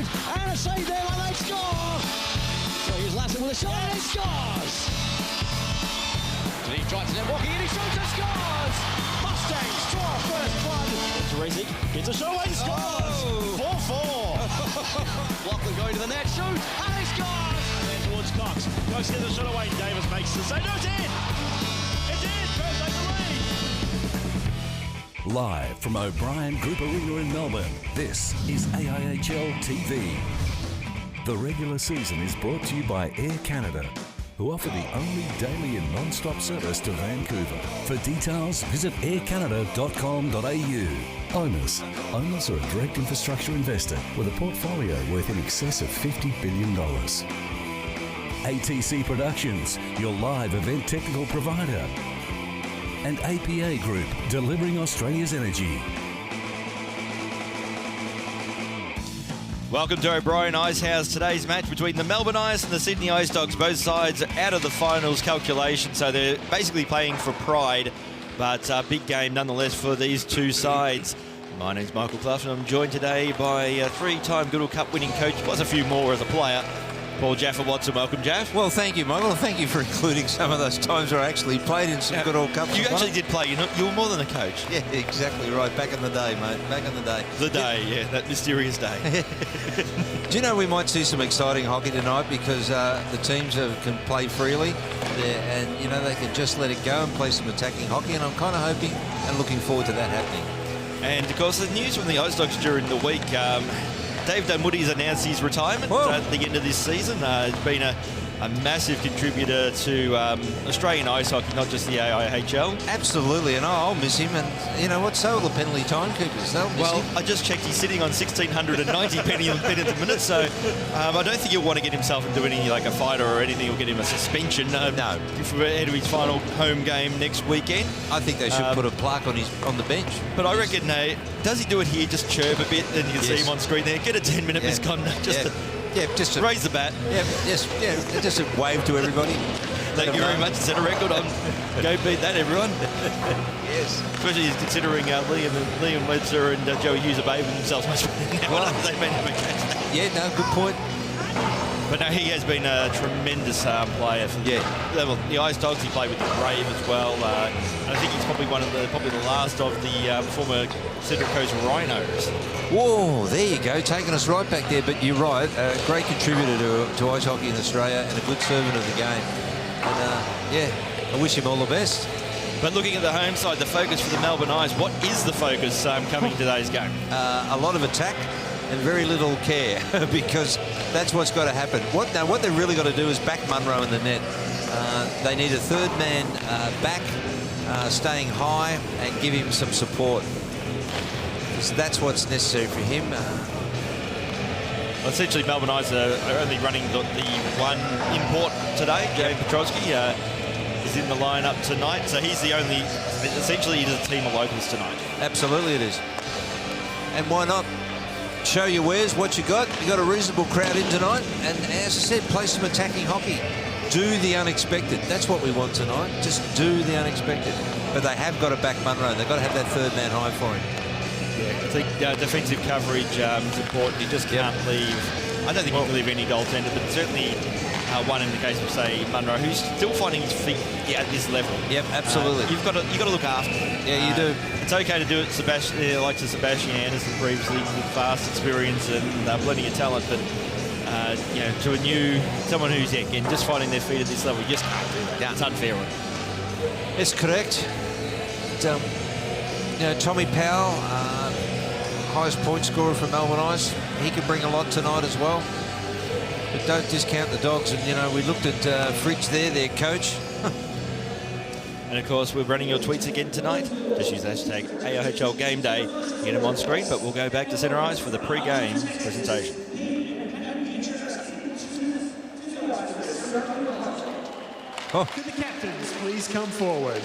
save, and a save there, and they score! So here's Lassett with a shot, and he scores! And he tries to net walking, and he shoots and scores! Mustangs draw first blood. Teresic gets a shot, and he scores! 4-4. Lachlan going to the net, shoots, and he scores! And then towards Cox, Cox gets a shot away, Davis makes the save. No, it's in! It's in! Perth take the lead! Live from O'Brien Group Arena in Melbourne, this is AIHL TV. The regular season is brought to you by Air Canada, who offer the only daily and non-stop service to Vancouver. For details, visit aircanada.com.au. Owners are a direct infrastructure investor with a portfolio worth in excess of $50 billion. ATC Productions, your live event technical provider. And APA Group, delivering Australia's energy. Welcome to O'Brien Icehouse. Today's match between the Melbourne Ice and the Sydney Ice Dogs. Both sides out of the finals calculation, so they're basically playing for pride, but a big game nonetheless for these two sides. My name's Michael Clough, and I'm joined today by a three-time Goodall Cup winning coach, plus a few more as a player, Paul Jaffa-Watson. Welcome, Jaff. Well, thank you, Michael. Thank you for including some of those times where I actually played in some Goodall Cups. You actually did play. You were more than a coach. Yeah, exactly right. Back in the day, mate. Back in the day. The day, yeah, that mysterious day. Do you know we might see some exciting hockey tonight because the teams can play freely and, you know, they can just let it go and play some attacking hockey, and I'm kind of hoping and looking forward to that happening. And, of course, the news from the Ice Dogs during the week, Dave Dunwoody's announced his retirement at the end of this season. He's been a massive contributor to Australian ice hockey, not just the AIHL. Absolutely, and I'll miss him. And you know what? So will the penalty timekeepers. They'll miss him. I just checked. He's sitting on 1,690 pennies a minute, so I don't think he'll want to get himself into any like a fight or anything. He'll get him a suspension. No, ahead of his final home game next weekend. I think they should put a plaque on the bench. But I reckon, does he do it here? Just chirp a bit, and you can see him on screen there. Get a 10-minute misconduct. Just to raise the bat. Just a wave to everybody. Thank you very much. Set a record on. Go beat that, everyone. Yes. Especially considering Liam Webster and Joey Hughes are behaving themselves much better now. Well, they've been having a yeah, no, good point. But no, he has been a tremendous player for the Ice Dogs. He played with the Brave as well. And I think he's probably probably the last of the former Central Coast Rhinos. Whoa, there you go, taking us right back there. But you're right, a great contributor to ice hockey in Australia and a good servant of the game. And I wish him all the best. But looking at the home side, the focus for the Melbourne Ice, what is the focus coming to today's game? A lot of attack and very little care, because that's what's got to happen. What they've really got to do is back Munro in the net. They need a third man back, staying high, and give him some support. Because that's what's necessary for him. Essentially, Melbourne Ice are only running the one import today. Jay Petrosky is in the lineup tonight, so he's the only. Essentially, it is a team of locals tonight. Absolutely, it is. And why not? Show your wares, what you got. You got a reasonable crowd in tonight, and as I said, play some attacking hockey. Do the unexpected. That's what we want tonight. Just do the unexpected. But they have got to back Munro. They've got to have that third man high for him. Yeah, I think defensive coverage is important. You just can't leave. I don't think you can leave any goaltender, but certainly one in the case of, say, Munro, who's still finding his feet at this level. Yep, absolutely. You've got to look after him. Yeah, you do. It's okay to do it, like to Sebastian Anderson previously, with vast experience and plenty of talent, but to someone who's again just finding their feet at this level, you just can't do that. Yeah. It's unfair on him. It's correct. Tommy Powell, highest point scorer for Melbourne Ice. He can bring a lot tonight as well. But don't discount the Dogs. And, we looked at Fritz there, their coach. And, of course, we're running your tweets again tonight. Just use hashtag AIHL Game Day. Get them on screen, but we'll go back to Centre Ice for the pre-game presentation. Could the captains please come forward?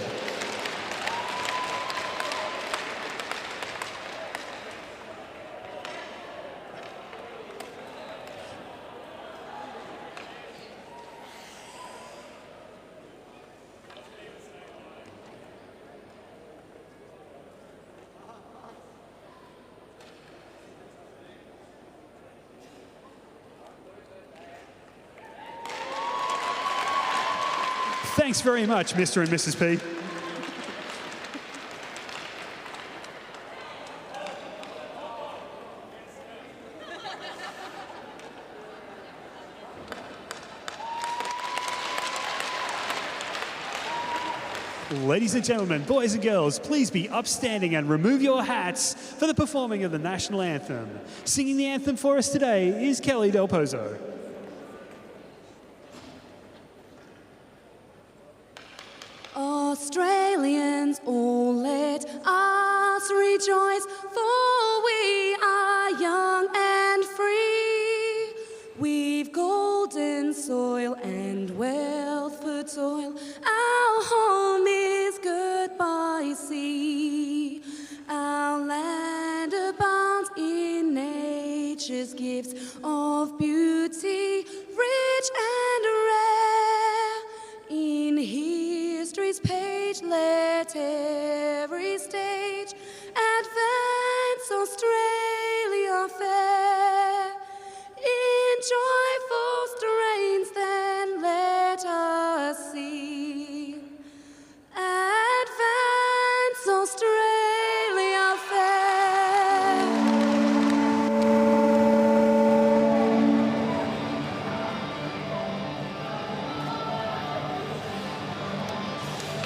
Thanks very much, Mr. and Mrs. P. Ladies and gentlemen, boys and girls, please be upstanding and remove your hats for the performing of the national anthem. Singing the anthem for us today is Kelly Del Pozo. Australians, all let us rejoice, for we are young and free. We've golden soil and wealth for toil. Our home is goodbye sea. Our land abounds in nature's gifts of beauty, rich and rare. In history's page, let every stage advance Australia fair. In joyful strains, then let us sing. Advance Australia fair.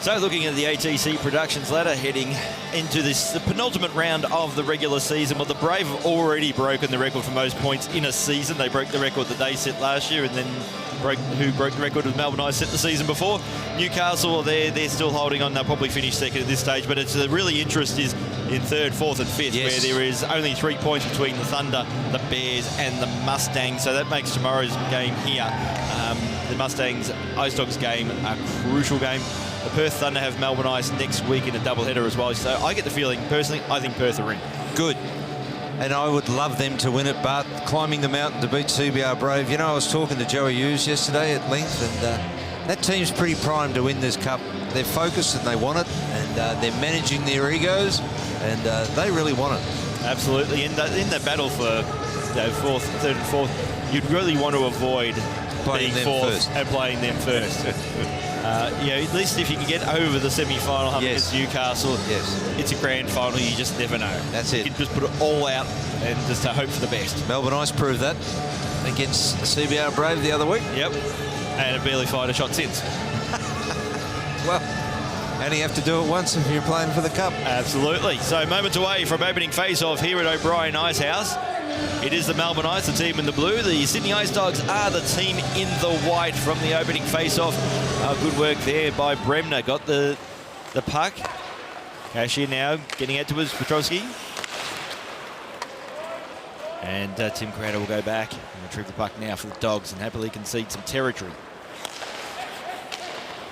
So looking at the ATC Productions ladder heading into the penultimate round of the regular season. Well, the Brave have already broken the record for most points in a season. They broke the record that they set last year, and then who broke the record with Melbourne Ice set the season before. Newcastle, they're still holding on. They'll probably finish second at this stage, but it's really interest is in third, fourth and fifth, where there is only 3 points between the Thunder, the Bears and the Mustangs. So that makes tomorrow's game here, the Mustangs Ice Dogs game, a crucial game. The Perth Thunder have Melbourne Ice next week in a doubleheader as well. So I get the feeling, personally, I think Perth are in. Good. And I would love them to win it, but climbing the mountain to beat CBR Brave. You know, I was talking to Joey Hughes yesterday at length, and that team's pretty primed to win this cup. They're focused and they want it, and they're managing their egos, and they really want it. Absolutely. In the battle for fourth, third and fourth, you'd really want to avoid Playing being them fourth first. and playing them first. At least if you can get over the semi-final hump against Newcastle, it's a grand final. You just never know. That's it. You can just put it all out and just hope for the best. Melbourne Ice proved that against CBR Brave the other week. Yep. And have barely fired a shot since. Well, only have to do it once if you're playing for the cup. Absolutely. So moments away from opening face-off here at O'Brien Ice House. It is the Melbourne Ice, the team in the blue. The Sydney Ice Dogs are the team in the white from the opening face-off. Good work there by Bremner. Got the puck. Cashier now getting out to his Petrovsky. And Tim Crowder will go back and retrieve the puck now for the Dogs and happily concede some territory.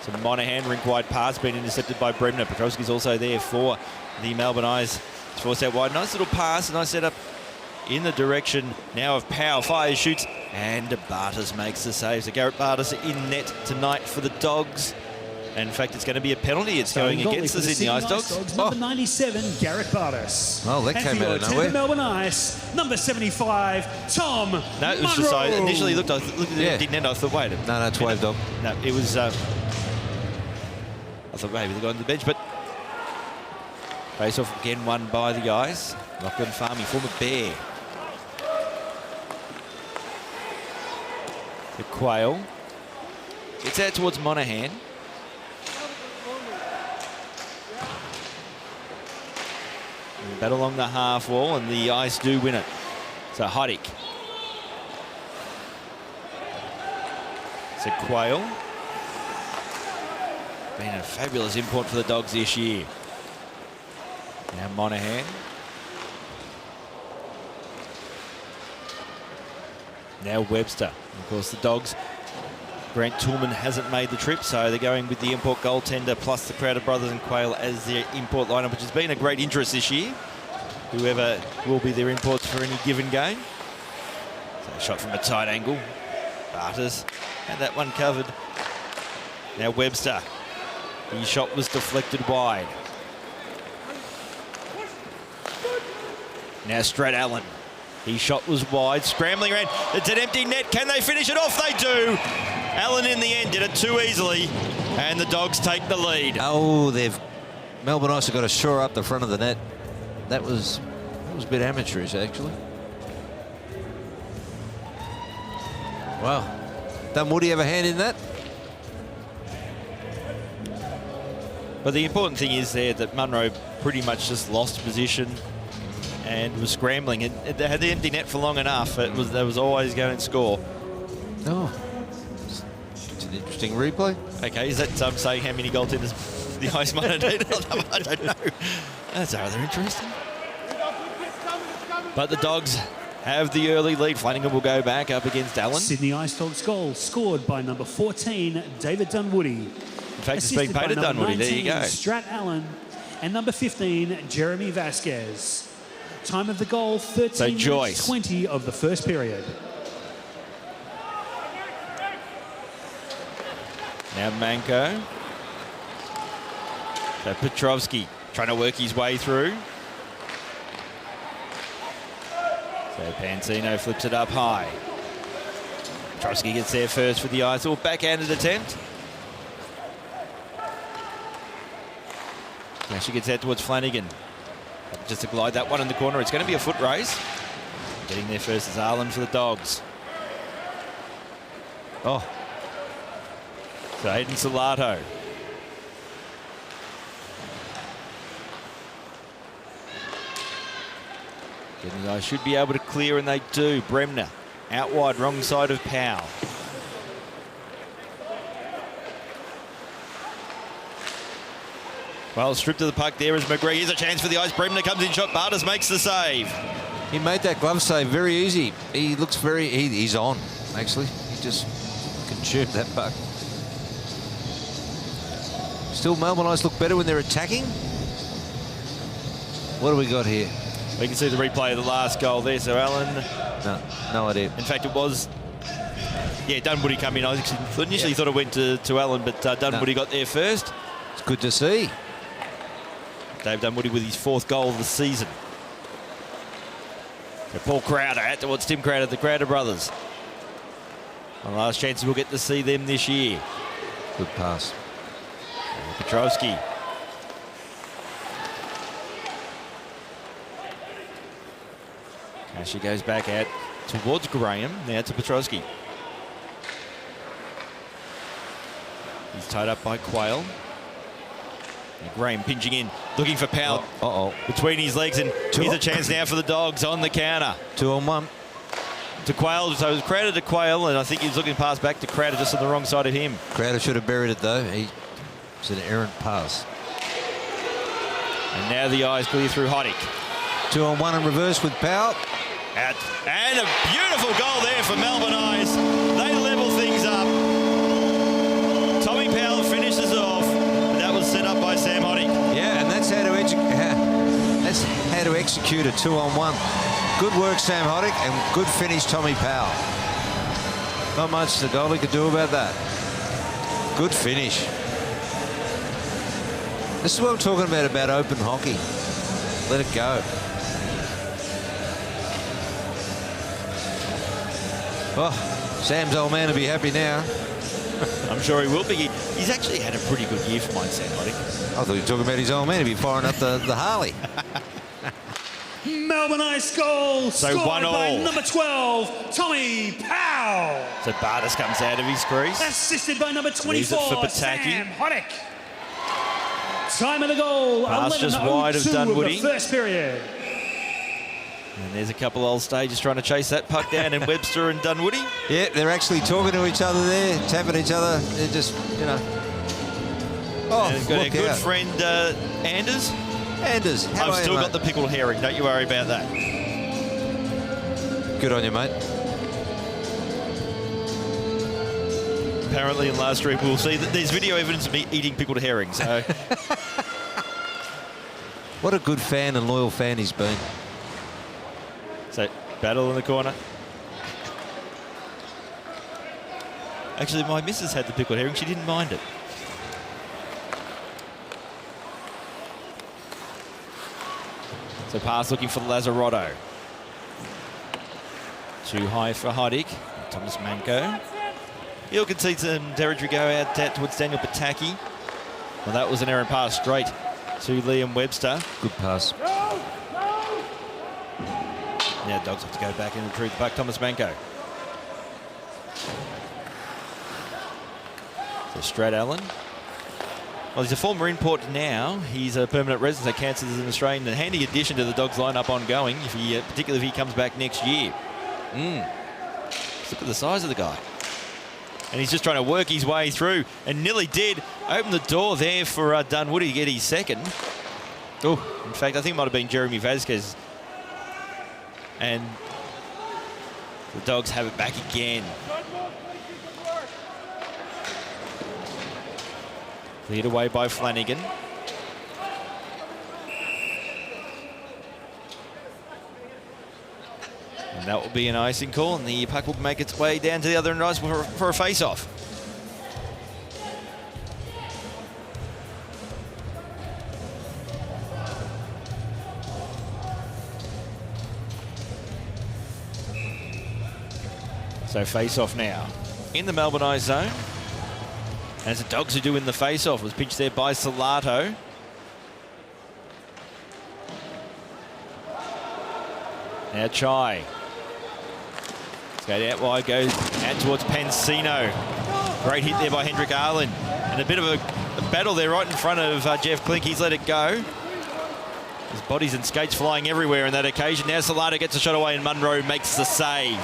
So Monahan, rink-wide pass being intercepted by Bremner. Petrovsky's also there for the Melbourne Ice. It's forced out wide. Nice little pass, nice setup in the direction now of Powell. Fires, shoots, and Bartas makes the save. So Garrett Bartas in net tonight for the Dogs. And in fact, it's going to be a penalty. It's going against the Sydney Ice Dogs. Number 97, Garrett Bartas. Well, that came out of nowhere. Melbourne Ice, number 75, Tom No, it was just I initially looked at Yeah. it, I thought, wait. No, it's waved off. No, it was. I thought maybe they got on the bench, but face off again, won by the Ice. Lachlan Farmy, former Bear. The Quail gets out towards Monahan. Battle along the half wall, and the Ice do win it. So Heidik. So Quail. Been a fabulous import for the Dogs this year. Now Monahan. Now Webster. Of course, the Dogs, Grant Toulmin hasn't made the trip, so they're going with the import goaltender plus the Crowder brothers and Quail as their import lineup, which has been a great interest this year. Whoever will be their imports for any given game. So a shot from a tight angle. Bartas had that one covered. Now Webster. His shot was deflected wide. Now Strat Allen. His shot was wide, scrambling around. It's an empty net. Can they finish it off? They do. Allen in the end did it too easily. And the Dogs take the lead. Oh, Melbourne Ice have got to shore up the front of the net. That was a bit amateurish, actually. Wow. Dunwoody have a hand in that? But the important thing is there that Munro pretty much just lost position and was scrambling. And they had the empty net for long enough. They was always going to score. Oh. It's an interesting replay. Okay, is that saying how many goaltenders the Ice might have needed? I don't know. That's rather interesting. But the Dogs have the early lead. Flanagan will go back up against Allen. Sydney Ice Dogs goal scored by number 14, David Dunwoody. In fact, it's being paid to Dunwoody. There you go. Strat Allen. And number 15, Jeremy Vasquez. Time of the goal, 13 minutes 20 of the first period. Now Manko. So Petrovsky trying to work his way through. So Pansino flips it up high. Petrovsky gets there first for the Ice. Or backhanded attempt. Now she gets out towards Flanagan. Just to glide that one in the corner. It's going to be a foot race. Getting there first is Arlen for the Dogs. Oh. So Aiden Salato. The Ice should be able to clear, and they do. Bremner out wide, wrong side of Powell. Well, stripped of the puck there is McGree. Here's a chance for the Ice. Bremner comes in shot. Bartas makes the save. He made that glove save very easy. He looks very... He's on, actually. He just consumed that puck. Still, Melbourne Ice look better when they're attacking. What do we got here? We can see the replay of the last goal there. So Allen... No idea. In fact, it was... Yeah, Dunwoody come in. I initially thought it went to Allen, but Dunwoody got there first. It's good to see. Dave Dunwoody with his 4th goal of the season. So Paul Crowder out towards Tim Crowder, the Crowder brothers. One of the last chances we'll get to see them this year. Good pass. Petrovsky. Now she goes back out towards Graham, now to Petrovsky. He's tied up by Quayle. And Graham pinching in, looking for Powell between his legs, and here's a chance now for the Dogs on the counter. 2-on-1. To Quayle, so it was Crowder to Quayle, and I think he was looking to pass back to Crowder just on the wrong side of him. Crowder should have buried it, though. It's an errant pass. And now the Eyes clear through Hoddick. 2-on-1 in reverse with Powell. Out. And a beautiful goal there for Melbourne Eyes. They level things up. Tommy Powell finishes off. That was set up by Sam Hoddick. Yeah, and that's how to execute a 2-on-1. Good work, Sam Hoddick, and good finish, Tommy Powell. Not much the goalie could do about that. Good finish. This is what I'm talking about open hockey. Let it go. Oh, Sam's old man will be happy now. I'm sure he will be. He's actually had a pretty good year for mine, Sam Hoddick. I thought you were talking about his old man. He'd be firing up the Harley. Melbourne Ice goal scored by number 12, Tommy Powell. So Bartas comes out of his crease. Assisted by number 24, Sam Hoddick. Time of the goal, Pass just wide of Dunwoody. Of the first period. And there's a couple of old stages trying to chase that puck down in Webster and Dunwoody. Yeah, they're actually talking to each other there, tapping each other. They're just, you know. Oh, and got our good friend Anders. Anders, how I've are still you, got the pickled herring. Don't you worry about that. Good on you, mate. Apparently in last week we'll see that there's video evidence of me eating pickled herring. So what a good fan and loyal fan he's been. So battle in the corner. Actually, my missus had the pickled herring. She didn't mind it. So pass looking for Lazzarotto. Too high for Hoddick. Thomas Manko. He'll concede some territory, go out towards Daniel Pataki. Well, that was an errant pass straight to Liam Webster. Good pass. Now Dogs have to go back and retrieve the puck. Thomas Manko. So Strad Allen. Well, he's a former import now. He's a permanent resident at Kansas as an Australian. A handy addition to the Dogs lineup ongoing, if he, particularly if he comes back next year. Look at the size of the guy. And he's just trying to work his way through, and nearly did. Open the door there for Dunwoody to get his second. Oh, in fact, I think it might have been Jeremy Vasquez. And the Dogs have it back again. Cleared away by Flanagan. And that will be an icing call, and the puck will make its way down to the other end ice for a face-off. So face-off now in the Melbourne ice zone. As the Dogs are doing the face-off, was pitched there by Salato. Now Chai. Skate out wide, goes out towards Pansino. Great hit there by Hendrik Arlen. And a bit of a battle there right in front of Jeff Klink. He's let it go. His bodies and skates flying everywhere in that occasion. Now Salato gets a shot away and Munro makes the save.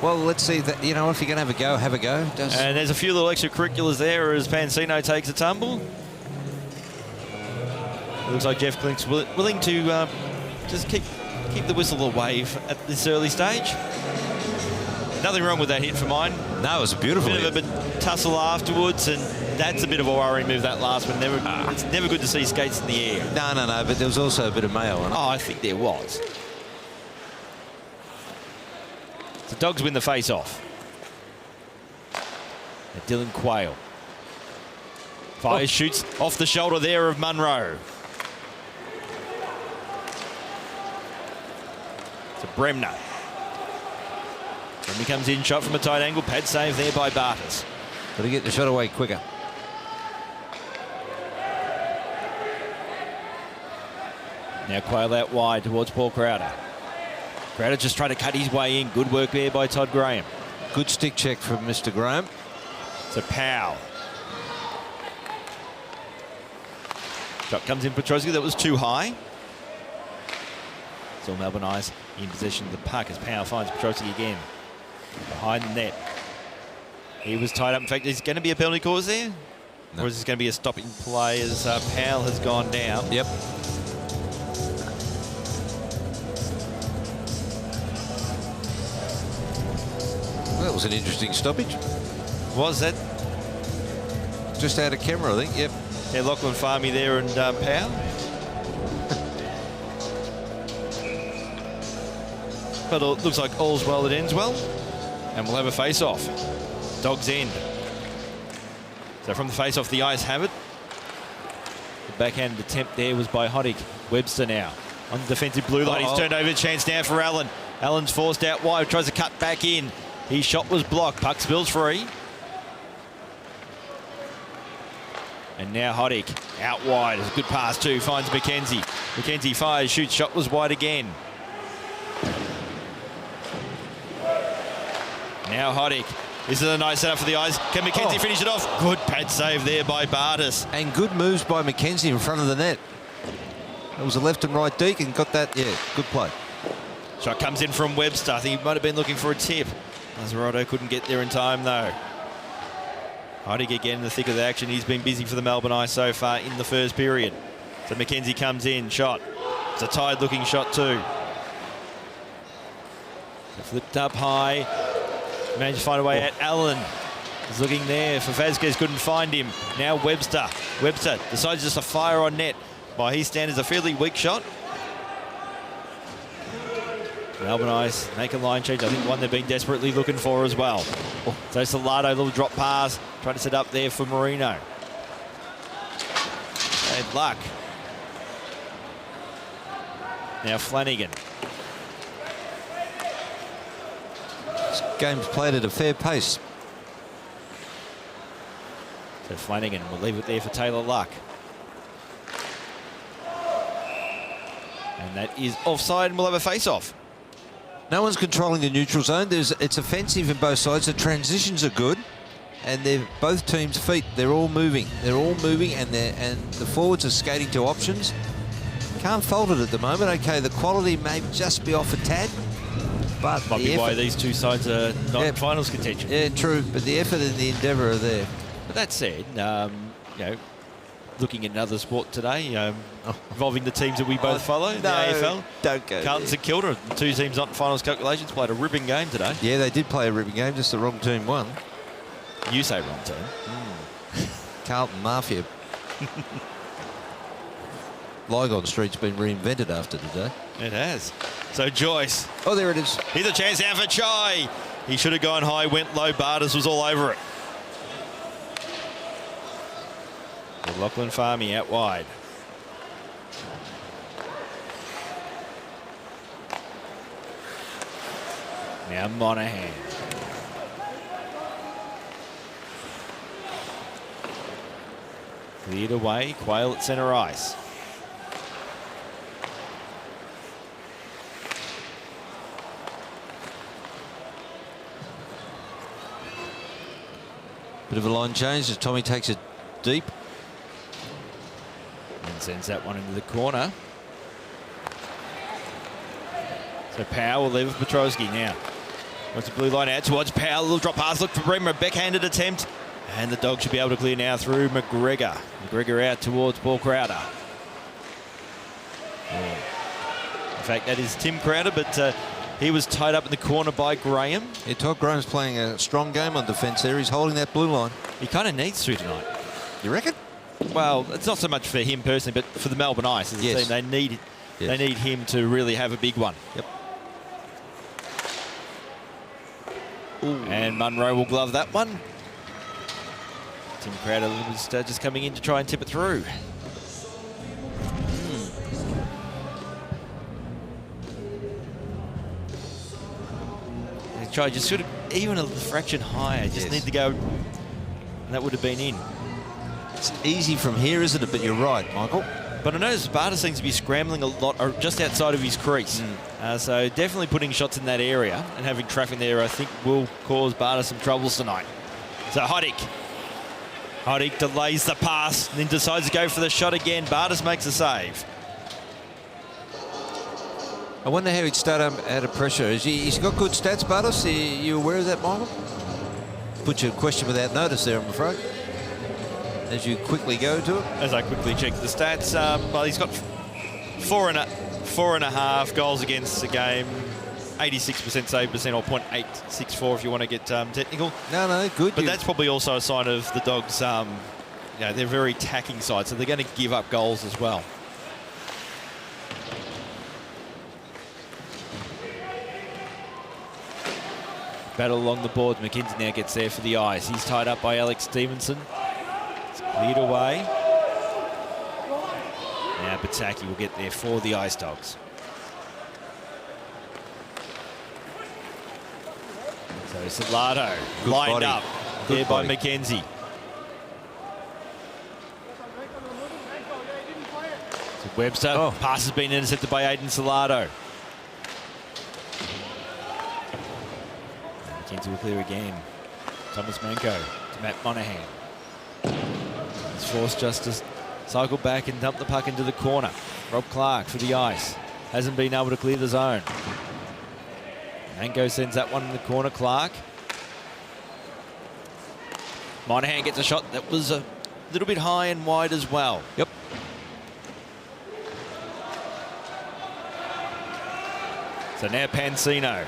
Well, let's see that, you know, if you're going to have a go, have a go. And there's a few little extracurriculars there as Pansino takes a tumble. It looks like Jeff Klink's willing to just keep the whistle away at this early stage. Nothing wrong with that hit for mine. No, it was a beautiful hit. Bit of a tussle afterwards, and that's a bit of a worrying move, that last one. It's never good to see skates in the air. No, but there was also a bit of mayo on it. Oh, I think there was. The Dogs win the face-off. Dylan Quayle. Fires, shoots off the shoulder there of Munro. To Bremner. Bremner comes in, shot from a tight angle. Pad save there by Bartas. Got to get the shot away quicker. Now Quayle out wide towards Paul Crowder. Crowder just trying to cut his way in. Good work there by Todd Graham. Good stick check from Mr. Graham. So Powell. Shot comes in Petrosky. That was too high. Still Melbourne Ice in possession of the puck as Powell finds Petrosky again. Behind the net. He was tied up. In fact, is going to be a penalty cause there? No. Or is this going to be a stopping play as Powell has gone down? Yep. That was an interesting stoppage. Was that? Just out of camera, I think. Yep. Yeah, Lachlan Farmy there and Powell. But it looks like all's well that ends well. And we'll have a face-off. Dogs end. So from the face-off, the Ice have it. The backhand attempt there was by Hoddick. Webster now on the defensive blue line. He's turned over. Chance now for Allen. Allen's forced out wide. Tries to cut back in. His shot was blocked. Puck spills free. And now Hoddick out wide. It's a good pass too. Finds McKenzie. McKenzie fires, shoots. Shot was wide again. Now Hoddick. This is a nice setup for the Ice. Can McKenzie finish it off? Good pad save there by Bartas. And good moves by McKenzie in front of the net. It was a left and right deke and got that. Yeah, good play. Shot comes in from Webster. I think he might have been looking for a tip. Lazzarotto couldn't get there in time though. Hoddick again in the thick of the action. He's been busy for the Melbourne Ice so far in the first period. So McKenzie comes in, shot. It's a tired looking shot too. Flipped up high. Managed to find a way at Allen. He's looking there for Vasquez, couldn't find him. Now Webster. Webster decides just to fire on net. By his standards, a fairly weak shot. Melbourne Ice make a line change. I think one they've been desperately looking for as well. So Salato, little drop pass. Trying to set up there for Marino. Bad luck. Now Flanagan. game's played at a fair pace. So Flanagan will leave it there for Taylor Luck. And that is offside, and we'll have a face-off. No one's controlling the neutral zone. It's offensive in both sides. The transitions are good, and they're both teams' feet. They're all moving. They're all moving, and the forwards are skating to options. Can't fault it at the moment. Okay, the quality may just be off a tad, but might be why these two sides are not in finals contention. Yeah, true. But the effort and the endeavour are there. But that said, you know, looking at another sport today, involving the teams that we both follow, the AFL. Don't go Carlton St Kilda, two teams not in finals calculations, played a ripping game today. Yeah, they did play a ripping game, just the wrong team won. You say wrong team. Carlton Mafia. Lygon Street's been reinvented after today. It has. So Joyce. Oh, there it is. Here's a chance now for Chai. He should have gone high, went low. Bartis was all over it. Lachlan Farmy out wide. Now Monahan. Cleared away. Quayle at centre ice. Bit of a line change as Tommy takes it deep. And sends that one into the corner. So Powell will leave with Petrosky now. Wants the blue line out towards Powell. Little drop pass. Look for Bremer. Backhanded attempt. And the dog should be able to clear now through McGregor. McGregor out towards Paul Crowder. In fact, that is Tim Crowder, but he was tied up in the corner by Graham. Yeah, Todd Graham's playing a strong game on defence there. He's holding that blue line. He kind of needs to tonight. You reckon? Well, it's not so much for him personally, but for the Melbourne Ice as a team, they need him to really have a big one. Yep. Ooh. And Munro will glove that one. Tim Crowder was just coming in to try and tip it through. They tried just sort of even a fraction higher. Just need to go, and that would have been in. It's easy from here, isn't it? But you're right, Michael. But I noticed Bartis seems to be scrambling a lot just outside of his crease. So definitely putting shots in that area and having traffic there, I think, will cause Bartis some troubles tonight. So Hoddick delays the pass and then decides to go for the shot again. Bartis makes a save. I wonder how he'd start out of pressure. He's got good stats, Bartis. Are you aware of that, Michael? Put your question without notice there, I'm afraid. As you quickly go to it. As I quickly check the stats, well, he's got four and a half goals against the game, 86% save percent, or .864 if you want to get technical. No, good. But that's probably also a sign of the Dogs. They're very attacking side, so they're going to give up goals as well. Battle along the boards. McKenzie now gets there for the Ice. He's tied up by Alex Stevenson. It's cleared away. Now Bataki will get there for the Ice Dogs. So Salado lined up there by McKenzie. So Webster, pass has been intercepted by Aiden Salado. McKenzie will clear again. Thomas Manko to Matt Monahan. He's forced just to cycle back and dump the puck into the corner. Rob Clark for the Ice. Hasn't been able to clear the zone. Manko sends that one in the corner. Clark. Monahan gets a shot that was a little bit high and wide as well. Yep. So now Pansino.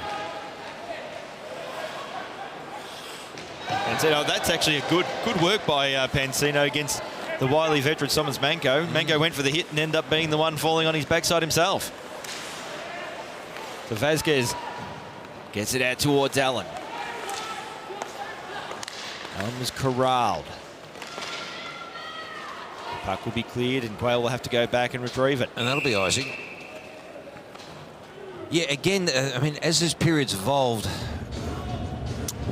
Pansino, that's actually a good work by Pansino against the wily veteran Thomas Manko. Manko went for the hit and ended up being the one falling on his backside himself. So Vasquez gets it out towards Allen. Allen was corralled. The puck will be cleared and Quayle will have to go back and retrieve it. And that'll be icing. Yeah, again, I mean, as this period's evolved,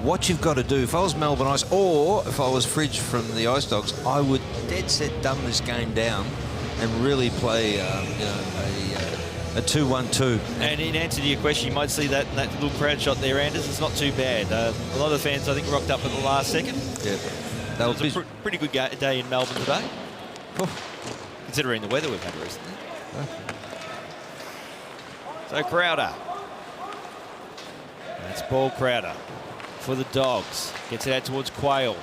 what you've got to do. If I was Melbourne Ice, or if I was Fridge from the Ice Dogs, I would dead set dumb this game down and really play, a 2-1-2. And in answer to your question, you might see that little crowd shot there, Anders. It's not too bad. A lot of fans, I think, rocked up at the last second. Yeah, That was a pretty good day in Melbourne today, considering the weather we've had recently. So Crowder. That's Paul Crowder for the Dogs. Gets it out towards Quayle.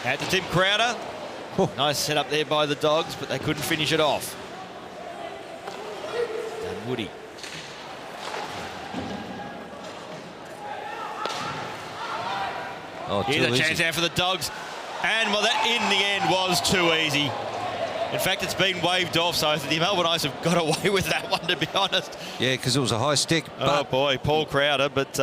Out to Tim Crowder. Nice setup there by the Dogs, but they couldn't finish it off. Woody. Here's a chance out for the Dogs. And, well, that in the end was too easy. In fact, it's been waved off, so the Melbourne Ice have got away with that one, to be honest. Yeah, because it was a high stick. Oh, boy, Paul Crowder, but...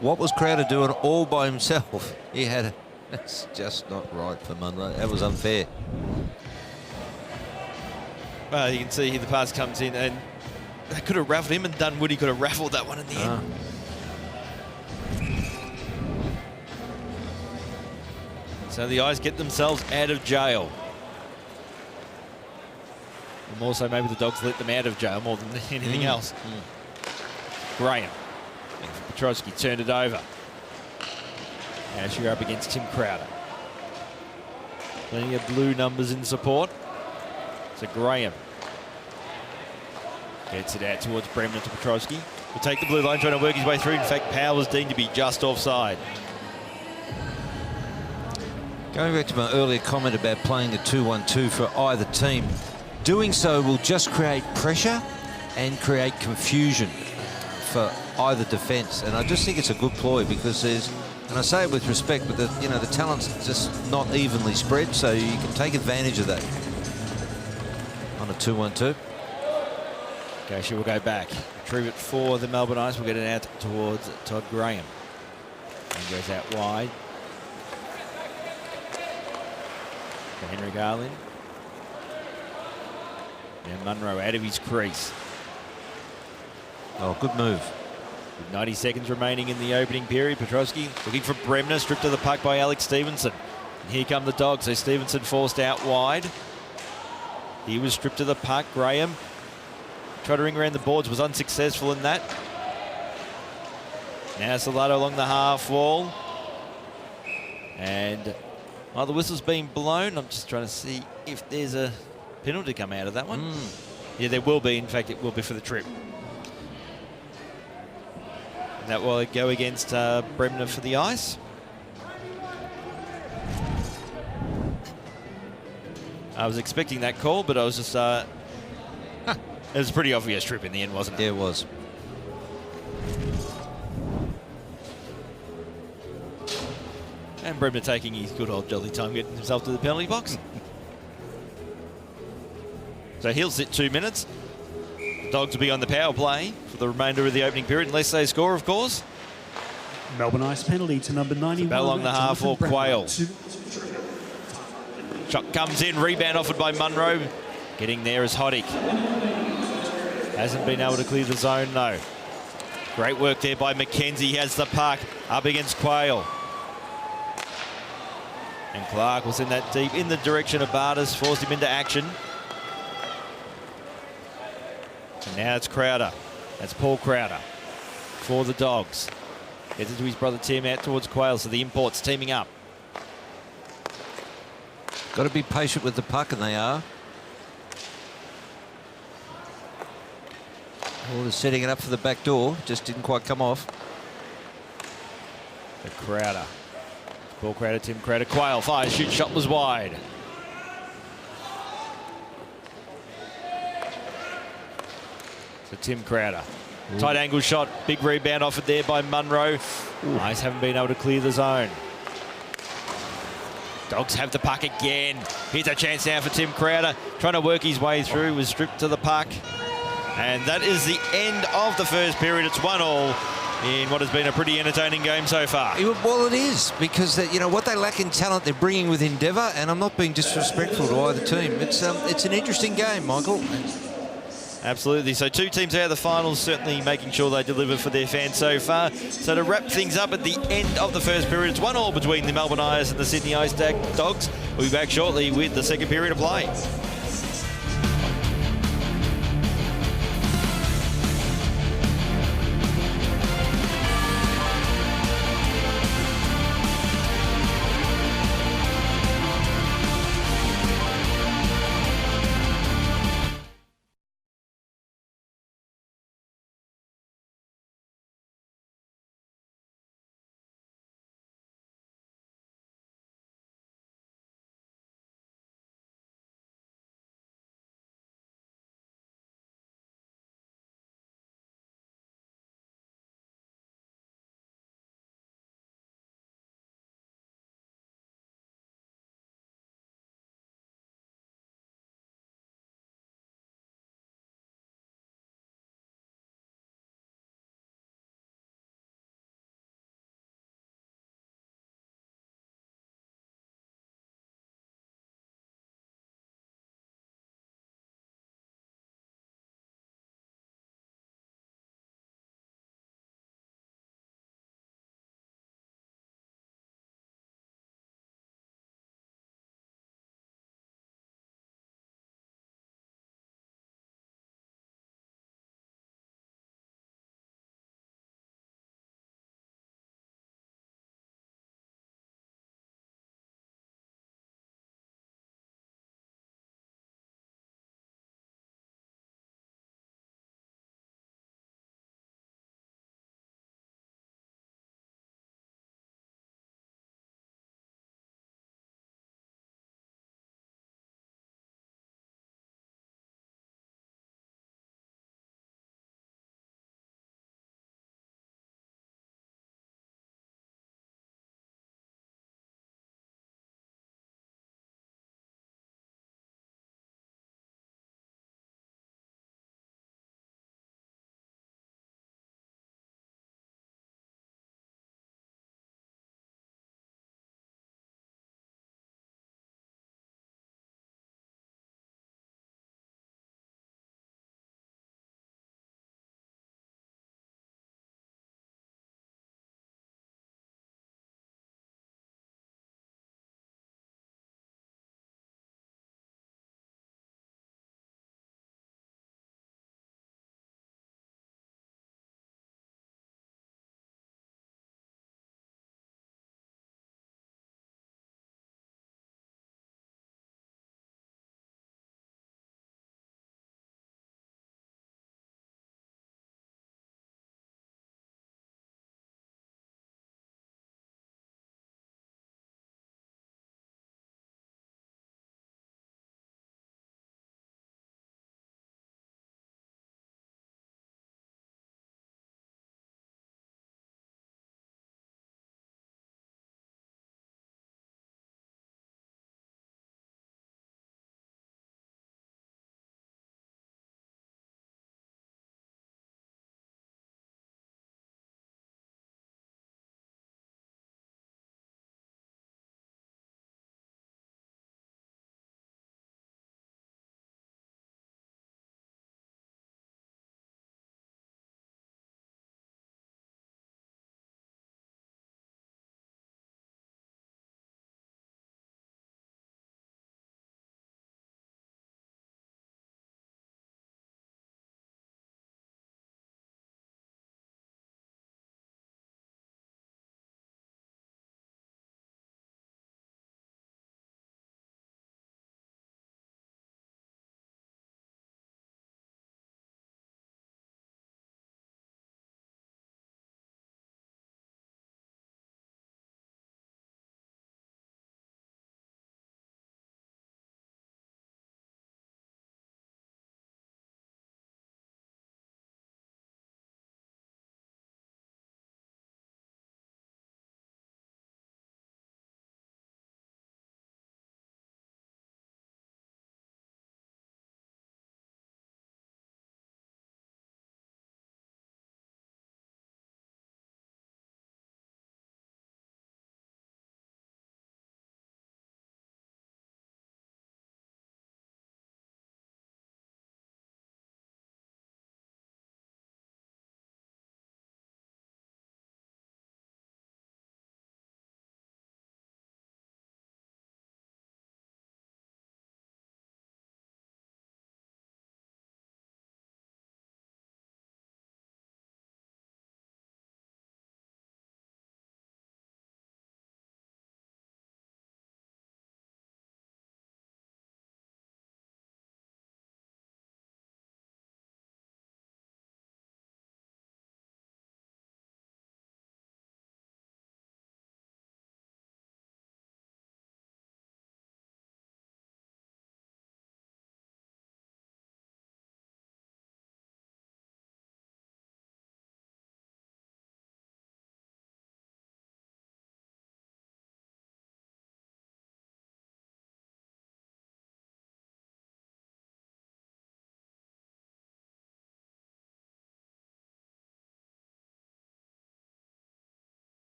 what was Crowder doing all by himself? He had... That's just not right for Munro. That was unfair. Well, you can see here the pass comes in, and they could have raffled him, and Dunwoody could have raffled that one in the end. So the Ice get themselves out of jail. And more so, maybe the Dogs let them out of jail more than anything else. Graham. Petrosky turned it over. As you're up against Tim Crowder. Plenty of blue numbers in support. So Graham gets it out towards Bremner to Petrosky. Will take the blue line, trying to work his way through. In fact, Powell's deemed to be just offside. Going back to my earlier comment about playing a 2-1-2 for either team, doing so will just create pressure and create confusion for either defence. And I just think it's a good ploy because there's, and I say it with respect, but the talent's just not evenly spread, so you can take advantage of that on a 2-1-2. Okay, she will go back. Retrieve it for the Melbourne Ice. We'll get it out towards Todd Graham. And goes out wide. For Henry Garland. And Munro out of his crease. Oh, good move. With 90 seconds remaining in the opening period, Petrosky looking for Bremner, stripped to the puck by Alex Stevenson. And here come the Dogs. So Stevenson forced out wide. He was stripped to the puck. Graham tried to ring around the boards, was unsuccessful in that. Now Salato along the half wall. And the whistle's been blown. I'm just trying to see if there's a penalty come out of that one. Yeah, there will be. In fact, it will be for the trip. And that will go against Bremner for the Ice. I was expecting that call, but I was just... it was a pretty obvious trip in the end, wasn't it? Yeah, it was. And Bremner taking his good old jolly time getting himself to the penalty box. So he'll sit 2 minutes. Dogs will be on the power play for the remainder of the opening period, unless they score, of course. Melbourne Ice penalty to number 91. Battle along the half wall, Quayle. Shot comes in, rebound offered by Munro. Getting there is Hoddick. Hasn't been able to clear the zone, though. Great work there by McKenzie. He has the puck up against Quayle. And Clark was in that deep in the direction of Bartas, forced him into action. And now it's Crowder. That's Paul Crowder for the Dogs. Gets it to his brother Tim out towards Quayle, so the imports teaming up. Got to be patient with the puck, and they are. Oh, they're setting it up for the back door. Just didn't quite come off. The Crowder. Paul Crowder, Tim Crowder. Quayle fires, shoot, shot was wide. So Tim Crowder. Ooh. Tight angle shot, big rebound offered there by Munro. Ice haven't been able to clear the zone. Dogs have the puck again. Here's a chance now for Tim Crowder. Trying to work his way through, was stripped to the puck. And that is the end of the first period. It's 1-1 in what has been a pretty entertaining game so far. Well, it is, because what they lack in talent, they're bringing with endeavour, and I'm not being disrespectful to either team. It's an interesting game, Michael. Absolutely. So 2 teams out of the finals, certainly making sure they deliver for their fans so far. So to wrap things up at the end of the first period, it's 1-1 between the Melbourne Irish and the Sydney Ice Dogs. We'll be back shortly with the second period of play.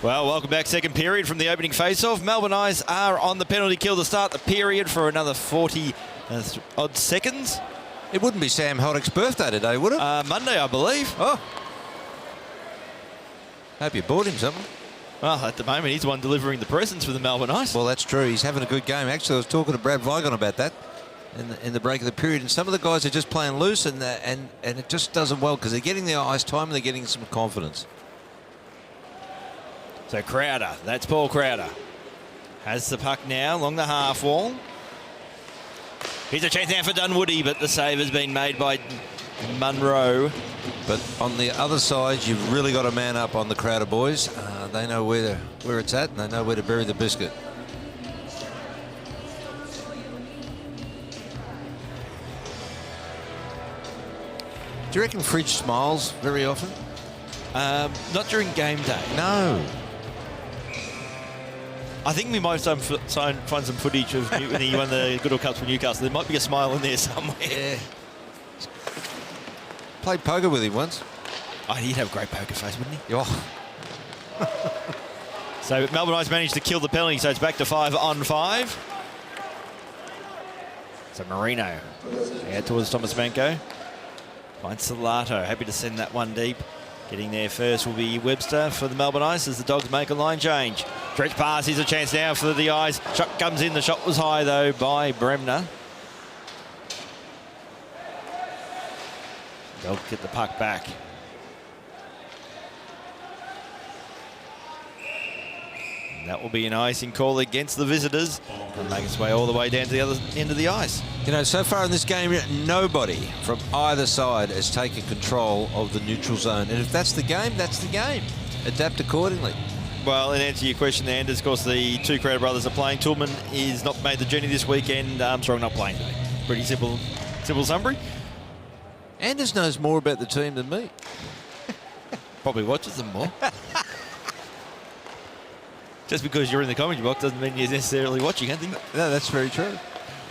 Well, welcome back. Second period from the opening face-off. Melbourne Eyes are on the penalty kill to start the period for another 40-odd seconds. It wouldn't be Sam Hoddick's birthday today, would it? Monday, I believe. Oh. Hope you bought him something. Well, at the moment, he's the one delivering the presents for the Melbourne Eyes. Well, that's true. He's having a good game. Actually, I was talking to Brad Vigon about that in the break of the period, and some of the guys are just playing loose, and it just doesn't well because they're getting their ice time and they're getting some confidence. So Crowder, that's Paul Crowder, has the puck now along the half wall. Here's a chance now for Dunwoody, but the save has been made by Munro. But on the other side, you've really got to man up on the Crowder boys. They know where it's at, and they know where to bury the biscuit. Do you reckon Fridge smiles very often? Not during game day. No. I think we might find some footage of when he won the Goodall Cups for Newcastle. There might be a smile in there somewhere. Yeah. Played poker with him once. Oh, he'd have a great poker face, wouldn't he? Oh. So Melbourne Eyes managed to kill the penalty, so it's back to 5 on 5. So Marino out towards Thomas Manco. Finds Salato, happy to send that one deep. Getting there first will be Webster for the Melbourne Eyes as the Dogs make a line change. Stretch pass, here's a chance now for the Eyes. Shot comes in, the shot was high though by Bremner. They'll get the puck back. And that will be an icing call against the visitors and make its way all the way down to the other end of the ice. You know, so far in this game, nobody from either side has taken control of the neutral zone. And if that's the game, that's the game. Adapt accordingly. Well, in answer to your question, Anders, of course, the two Crowder brothers are playing. Tillman is not made the journey this weekend. Armstrong not playing today. Pretty simple summary. Anders knows more about the team than me. Probably watches them more. Just because you're in the commentary box doesn't mean you're necessarily watching anything. No, that's very true.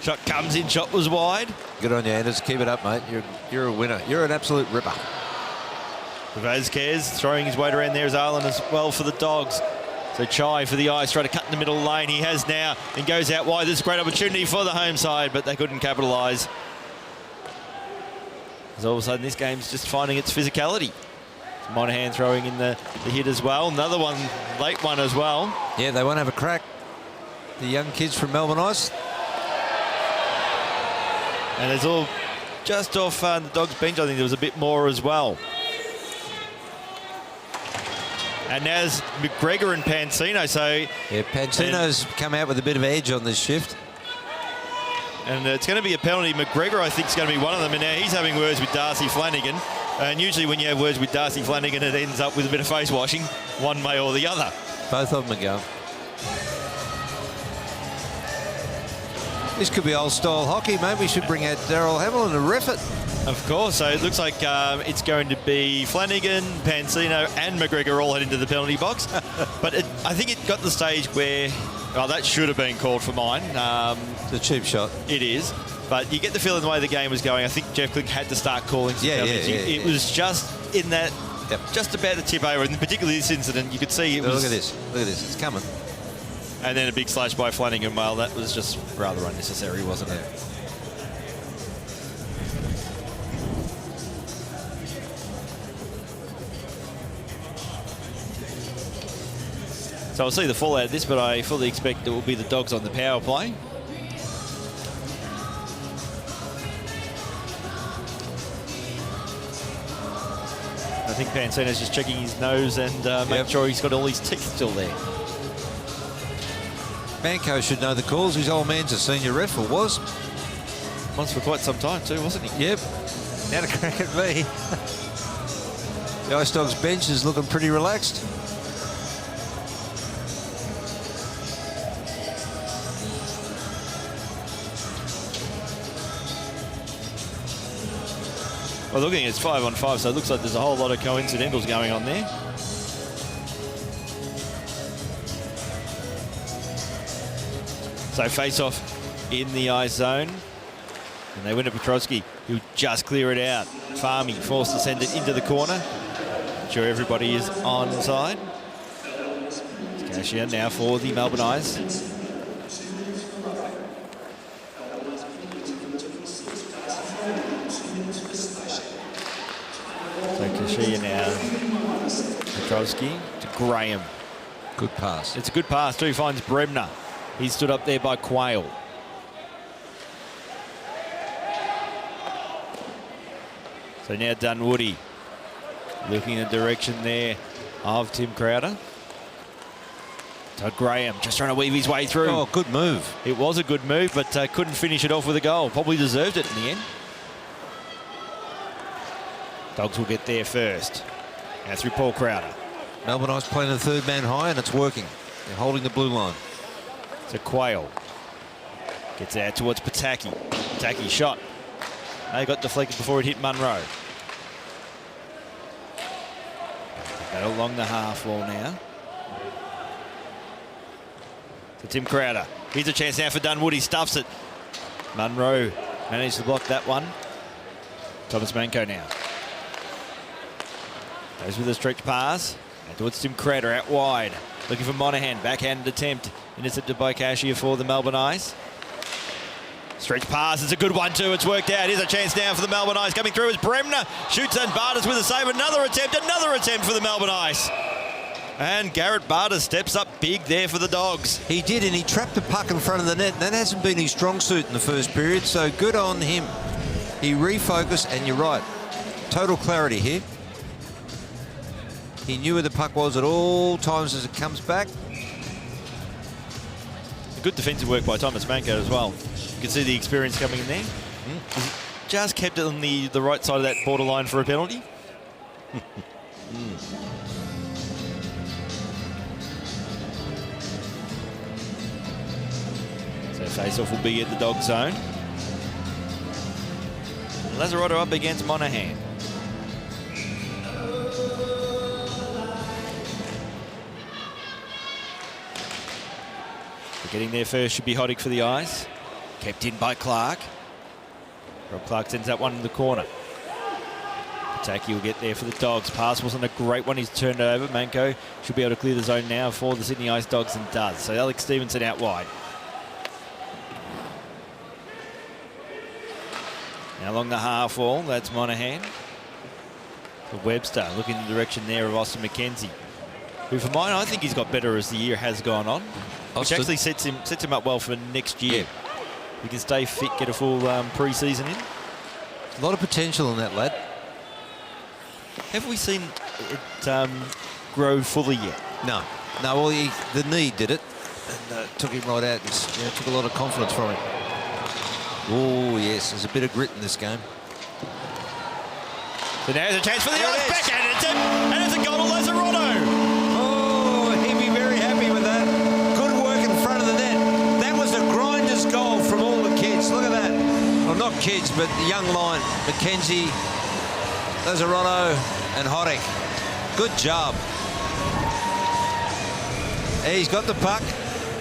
Shot comes in, shot was wide. Good on you, Anders. Keep it up, mate. You're a winner. You're an absolute ripper. Vasquez throwing his weight around there as Arlen as well for the Dogs. So Chai for the Ice, trying to cut in the middle lane. He has now and goes out wide. This is a great opportunity for the home side, but they couldn't capitalise. As all of a sudden this game's just finding its physicality. Monahan throwing in the hit as well. Another one, late one as well. Yeah, they won't have a crack. The young kids from Melbourne Ice. And it's all just off the Dogs bench. I think there was a bit more as well. And now's McGregor and Pansino. So yeah, Pansino's come out with a bit of edge on this shift. And it's going to be a penalty. McGregor, I think, is going to be one of them. And now he's having words with Darcy Flanagan. And usually when you have words with Darcy Flanagan, it ends up with a bit of face washing, one way or the other. Both of them are going. This could be old-style hockey. Maybe we should bring out Darryl Hamilton to ref it. Of course. So it looks like it's going to be Flanagan, Pansino and McGregor all heading to the penalty box. But I think it got to the stage where, well, that should have been called for mine. It's a cheap shot. It is. But you get the feeling the way the game was going. I think Jeff Click had to start calling some penalties. It was just in that, just about to tip over. And particularly this incident, you could see it was... Look at this. Look at this. It's coming. And then a big slash by Flanagan. Well, that was just rather unnecessary, wasn't it? So I'll see the fallout of this, but I fully expect it will be the Dogs on the power play. I think Pansino's just checking his nose and making sure he's got all his teeth still there. Manco should know the calls. His old man's a senior ref, or was. Once for quite some time too, wasn't he? Yep. Now to crack at me. The Ice Dogs bench is looking pretty relaxed. Well, looking, it's 5 on 5, so it looks like there's a whole lot of coincidentals going on there. So face-off in the ice zone. And they win it Petrosky, who just clear it out. Farmy forced to send it into the corner. I'm sure everybody is onside. Cashier now for the Melbourne Eyes. So Cashier now. Petrowski to Graham. Good pass. It's a good pass too. Finds Bremner. He stood up there by Quayle. So now Dunwoody looking in the direction there of Tim Crowder. Todd Graham just trying to weave his way through. Oh, good move. It was a good move, but couldn't finish it off with a goal. Probably deserved it in the end. Dogs will get there first. Now through Paul Crowder. Melbourne Eyes playing the third man high, and it's working. They're holding the blue line. To Quayle. Gets out towards Pataki. Pataki shot. They got deflected before it hit Munro. Battle along the half wall now. To Tim Crowder. Here's a chance now for Dunwoody. Stuffs it. Munro managed to block that one. Thomas Manco now. Goes with a stretch pass. And towards Tim Crowder out wide. Looking for Monahan. Backhanded attempt. Intercepted by Cashier for the Melbourne Eyes. Stretch pass. It's a good one too. It's worked out. Here's a chance now for the Melbourne Eyes. Coming through is Bremner. Shoots and Bartas with a save. Another attempt for the Melbourne Eyes. And Garrett Bartas steps up big there for the Dogs. He did, and he trapped the puck in front of the net. That hasn't been his strong suit in the first period, so good on him. He refocused, and you're right. Total clarity here. He knew where the puck was at all times as it comes back. Good defensive work by Thomas Manco as well. You can see the experience coming in there. Just kept it on the right side of that borderline for a penalty. So face-off will be at the Dog zone. Lazarotta up against Monahan. Getting there first should be Hoddick for the Eyes. Kept in by Clark. Rob Clark sends that one in the corner. Pataki will get there for the Dogs. Pass wasn't a great one. He's turned it over. Manco should be able to clear the zone now for the Sydney Ice Dogs and does. So Alex Stevenson out wide. Now along the half wall, that's Monahan. For Webster, looking in the direction there of Austin McKenzie. Who for mine, I think he's got better as the year has gone on. Which actually sets him up well for next year. Yeah. He can stay fit, get a full pre-season in. A lot of potential in that lad. Have we seen it grow fully yet? No. No, well, the knee did it. And took him right out. Took a lot of confidence from him. Oh, yes, there's a bit of grit in this game. So now there's a chance for the Eyes. Backhand attempt, and it's a goal to Lazarotta. Oh, he'd be very happy with that. Good work in front of the net. That was the grinder's goal from all the kids. Look at that. Well, not kids, but the young line. McKenzie, Lazarotta, and Hoddick. Good job. He's got the puck.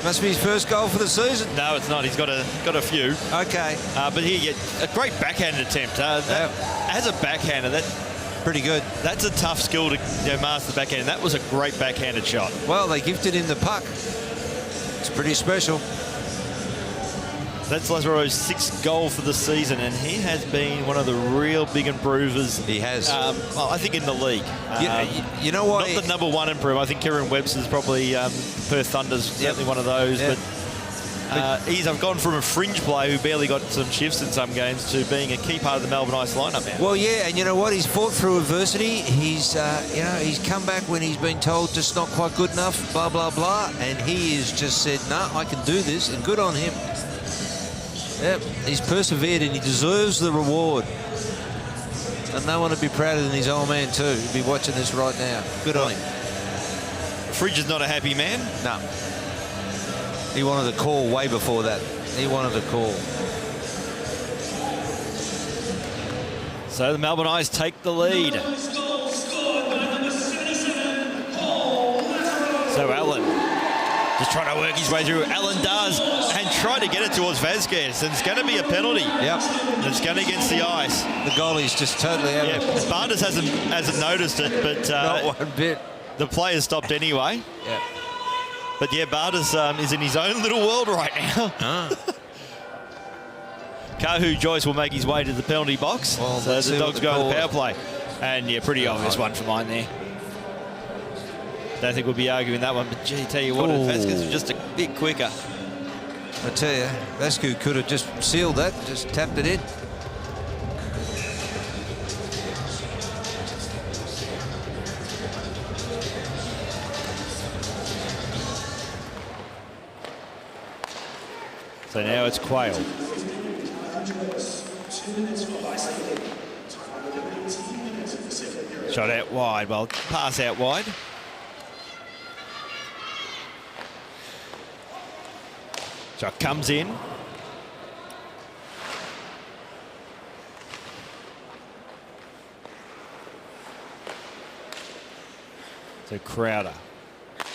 Must be his first goal for the season. No, it's not. He's got a few. Okay. But here, a great backhand attempt. As a backhander, pretty good. That's a tough skill to master the backhand. That was a great backhanded shot. Well, they gifted him the puck. It's pretty special. That's Lazarotta's sixth goal for the season, and he has been one of the real big improvers. He has. I think in the league. You know what? Not the number one improver. I think Kieran Webster's probably Perth Thunder's certainly one of those. Yep. But he's gone from a fringe player who barely got some shifts in some games to being a key part of the Melbourne Ice lineup now. Well, yeah, and you know what? He's fought through adversity. He's, he's come back when he's been told just not quite good enough, blah, blah, blah, and he has just said, no, I can do this, and good on him. Yep, he's persevered and he deserves the reward. And no one would be prouder than his old man too. He'd be watching this right now. Good on him. Fridge is not a happy man. No. He wanted a call way before that. He wanted a call. So the Melbourne Eyes take the lead. So Allen just trying to work his way through. Allen does, and try to get it towards Vasquez. And it's going to be a penalty. Yep. And it's going against the Ice. The goalie's just totally out of it. Bartas hasn't noticed it, but not one bit. The player stopped anyway. Yeah. But yeah, Bardas is in his own little world right now. Kahu Joyce will make his way to the penalty box. Well, so the Dogs go on the power call. play. And yeah, pretty obvious one for mine there. Don't think we'll be arguing that one, but gee, tell you what, Vasquez was just a bit quicker. I tell you, Vasquez could have just sealed that, just tapped it in. So now it's Quayle. Shot out wide, well, pass out wide. Shot comes in. So Crowder.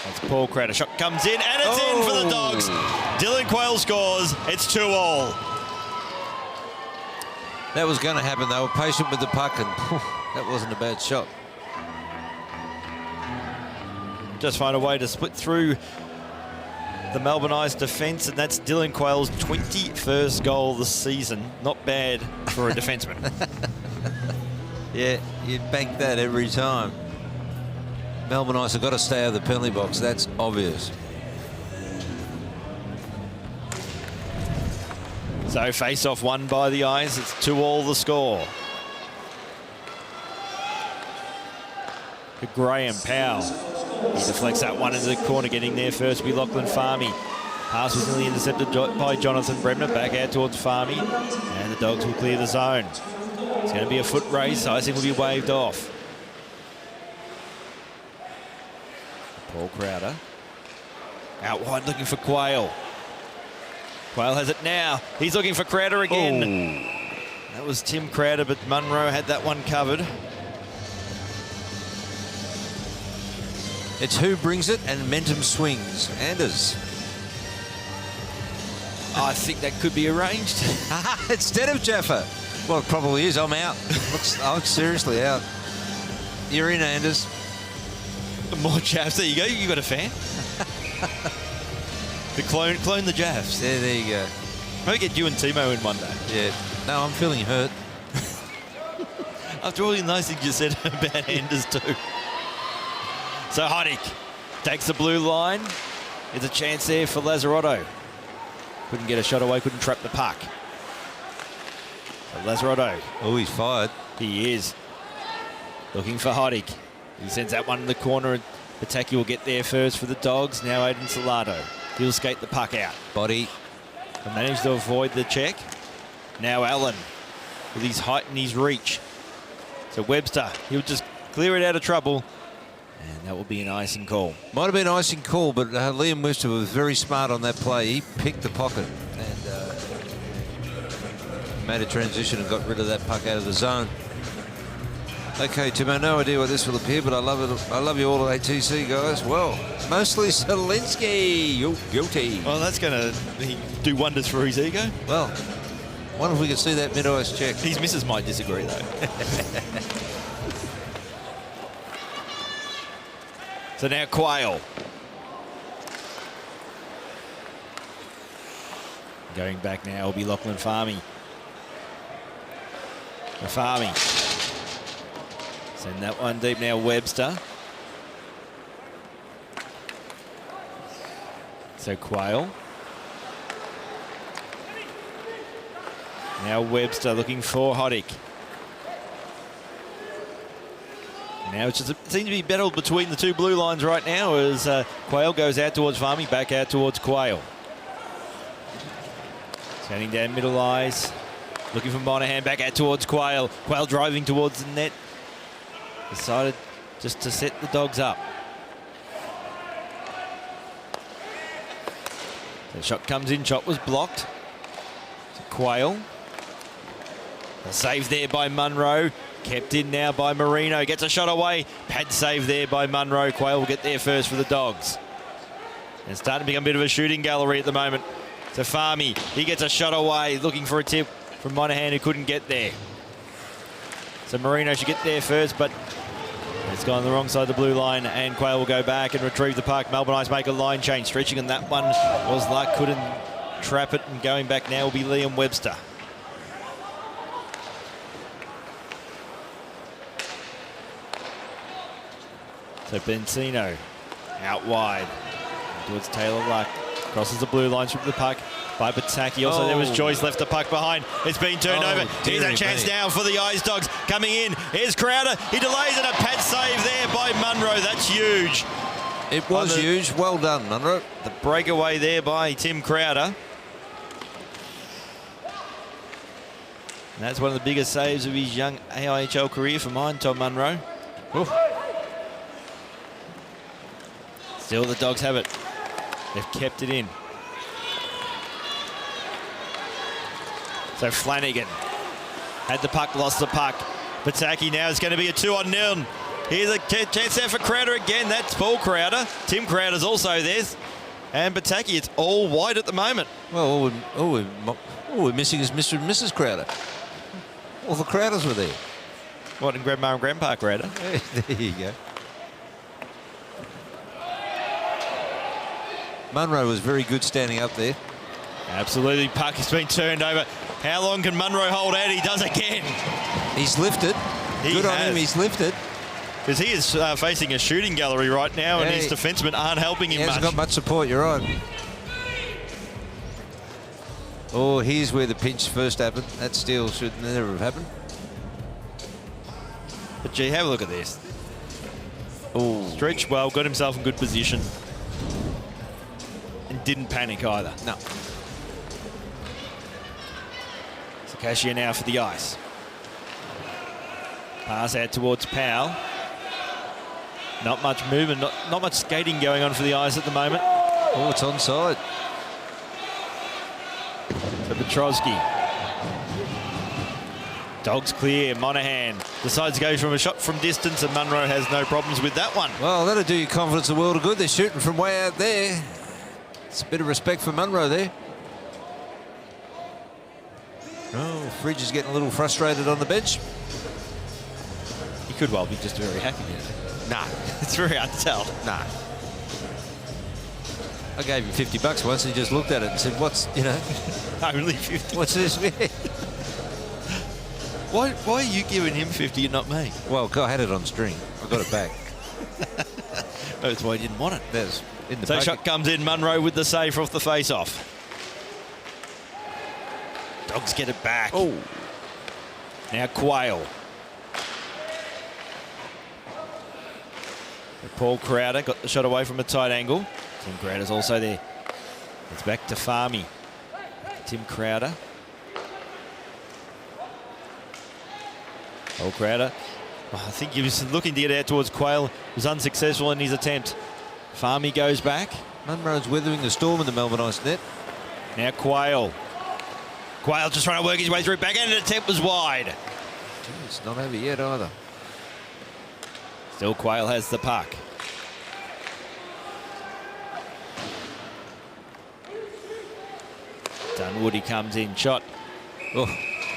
That's Paul Crowder. Shot comes in, and it's in for the Dogs. Dylan Quayle scores. It's 2-all. That was going to happen. They were patient with the puck, and that wasn't a bad shot. Just find a way to split through the Melbourne defence, and that's Dylan Quayle's 21st goal this season. Not bad for a defenseman. Yeah, you'd bank that every time. Melbourne have got to stay out of the penalty box. That's obvious. So face-off won by the Eyes. It's 2-all the score. Graham Powell. He deflects that one into the corner, getting there first will be Lachlan Farmy. Pass was nearly intercepted by Jonathan Bremner. Back out towards Farmy. And the Dogs will clear the zone. It's going to be a foot race. Icing will be waved off. Paul Crowder. Out wide looking for Quayle. Quayle has it now. He's looking for Crowder again. Ooh. That was Tim Crowder, but Munro had that one covered. It's who brings it, and momentum swings. Anders. I think that could be arranged. Instead of Jaffa. Well, it probably is. I'm out. I'm seriously out. You're in, Anders. More Jaffs. There you go. You got a fan. The clone the Jaffs. Yeah, there you go. Maybe get you and Timo in one day. Yeah. No, I'm feeling hurt. After all the nice things you said about Anders too. So Heidik takes the blue line. There's a chance there for Lazzarotto. Couldn't get a shot away, couldn't trap the puck. So Lazzarotto. Oh, he's fired. He is. Looking for Heidik. He sends that one in the corner, and Pataki will get there first for the Dogs. Now Aiden Salado. He'll skate the puck out. Body. And managed to avoid the check. Now Allen with his height and his reach. So Webster, he'll just clear it out of trouble. And that will be an icing call. Might have been an icing call, but Liam Webster was very smart on that play. He picked the pocket and made a transition and got rid of that puck out of the zone. Okay, Tim, I have no idea what this will appear, but I love it. I love you all at ATC, guys. Well, mostly Zielinski. You're guilty. Well, that's going to do wonders for his ego. Well, wonder if we could see that mid-ice check. His missus might disagree, though. So now Quayle. Going back now will be Lachlan Farmy. Farmy. Send that one deep now, Webster. So Quayle. Now Webster looking for Heidik. Now it's just, it seems to be battled between the two blue lines right now as Quayle goes out towards Farmy, back out towards Quayle. Standing down middle ice. Looking for Monahan, back out towards Quayle. Quayle driving towards the net. Decided just to set the Dogs up. The shot comes in, shot was blocked. To Quayle. A save there by Munro. Kept in now by Marino. Gets a shot away. Pad save there by Munro. Quayle will get there first for the Dogs. And it's starting to become a bit of a shooting gallery at the moment. So Farmy, he gets a shot away. Looking for a tip from Monahan who couldn't get there. So Marino should get there first, but It's gone the wrong side of the blue line, and Quayle will go back and retrieve the puck. Melbourne Ice make a line change. Stretching on that one was luck, couldn't trap it, and going back now will be Liam Webster. So Benzino out wide towards Taylor Luck. Crosses the blue line, stripped the puck by Pataki. Also, there was Joyce left the puck behind. It's been turned over. Here's a chance now for the Ice Dogs coming in. Here's Crowder. He delays it. A pad save there by Munro. That's huge. It was huge. Well done, Munro. The breakaway there by Tim Crowder. And that's one of the biggest saves of his young AIHL career for mine, Tom Munro. Oof. Still, the Dogs have it. They've kept it in. So Flanagan had the puck, lost the puck. Pataki now is going to be a 2-on-0. Here's a chance there for Crowder again. That's Paul Crowder. Tim Crowder's also there. And Pataki, it's all wide at the moment. Well, all we're missing is Mr. and Mrs. Crowder. All the Crowders were there. What, in Grandma and Grandpa Crowder? There you go. Munro was very good standing up there. Absolutely. Puck has been turned over. How long can Munro hold out? He does again. He's lifted. Good on him, he's lifted. Because he is facing a shooting gallery right now, and his defensemen aren't helping him much. He hasn't got much support, you're right. Oh, here's where the pinch first happened. That steal should never have happened. But gee, have a look at this. Oh, stretched well, got himself in good position. And didn't panic either. No. So Cashier now for the ice. Pass out towards Powell. Not much movement, not much skating going on for the ice at the moment. Oh, it's onside. So Petrosky. Dogs clear. Monahan decides to go from a shot from distance, and Munro has no problems with that one. Well, that'll do your confidence a world of good. They're shooting from way out there. It's a bit of respect for Munro there. Oh, Fridge is getting a little frustrated on the bench. He could well be just very happy. Nah, it's very hard to tell. Nah. I gave him $50 once and he just looked at it and said, what's, you know. Only 50. What's this? Why are you giving him 50 and not me? Well, I had it on string. I got it back. That's why he didn't want it. That's in the So bucket. shot comes in. Munro with the save off the face-off. Dogs get it back. Oh. Now Quayle. Paul Crowder got the shot away from a tight angle. Tim Crowder's also there. It's back to Farmy. Tim Crowder. Paul Crowder. Oh, I think he was looking to get out towards Quayle. Was unsuccessful in his attempt. Farmy goes back. Munro's weathering the storm in the Melbourne Ice net. Now Quayle. Quayle just trying to work his way through. Backhand attempt was wide. Gee, it's not over yet either. Still Quayle has the puck. Dunwoody comes in, shot. Oh,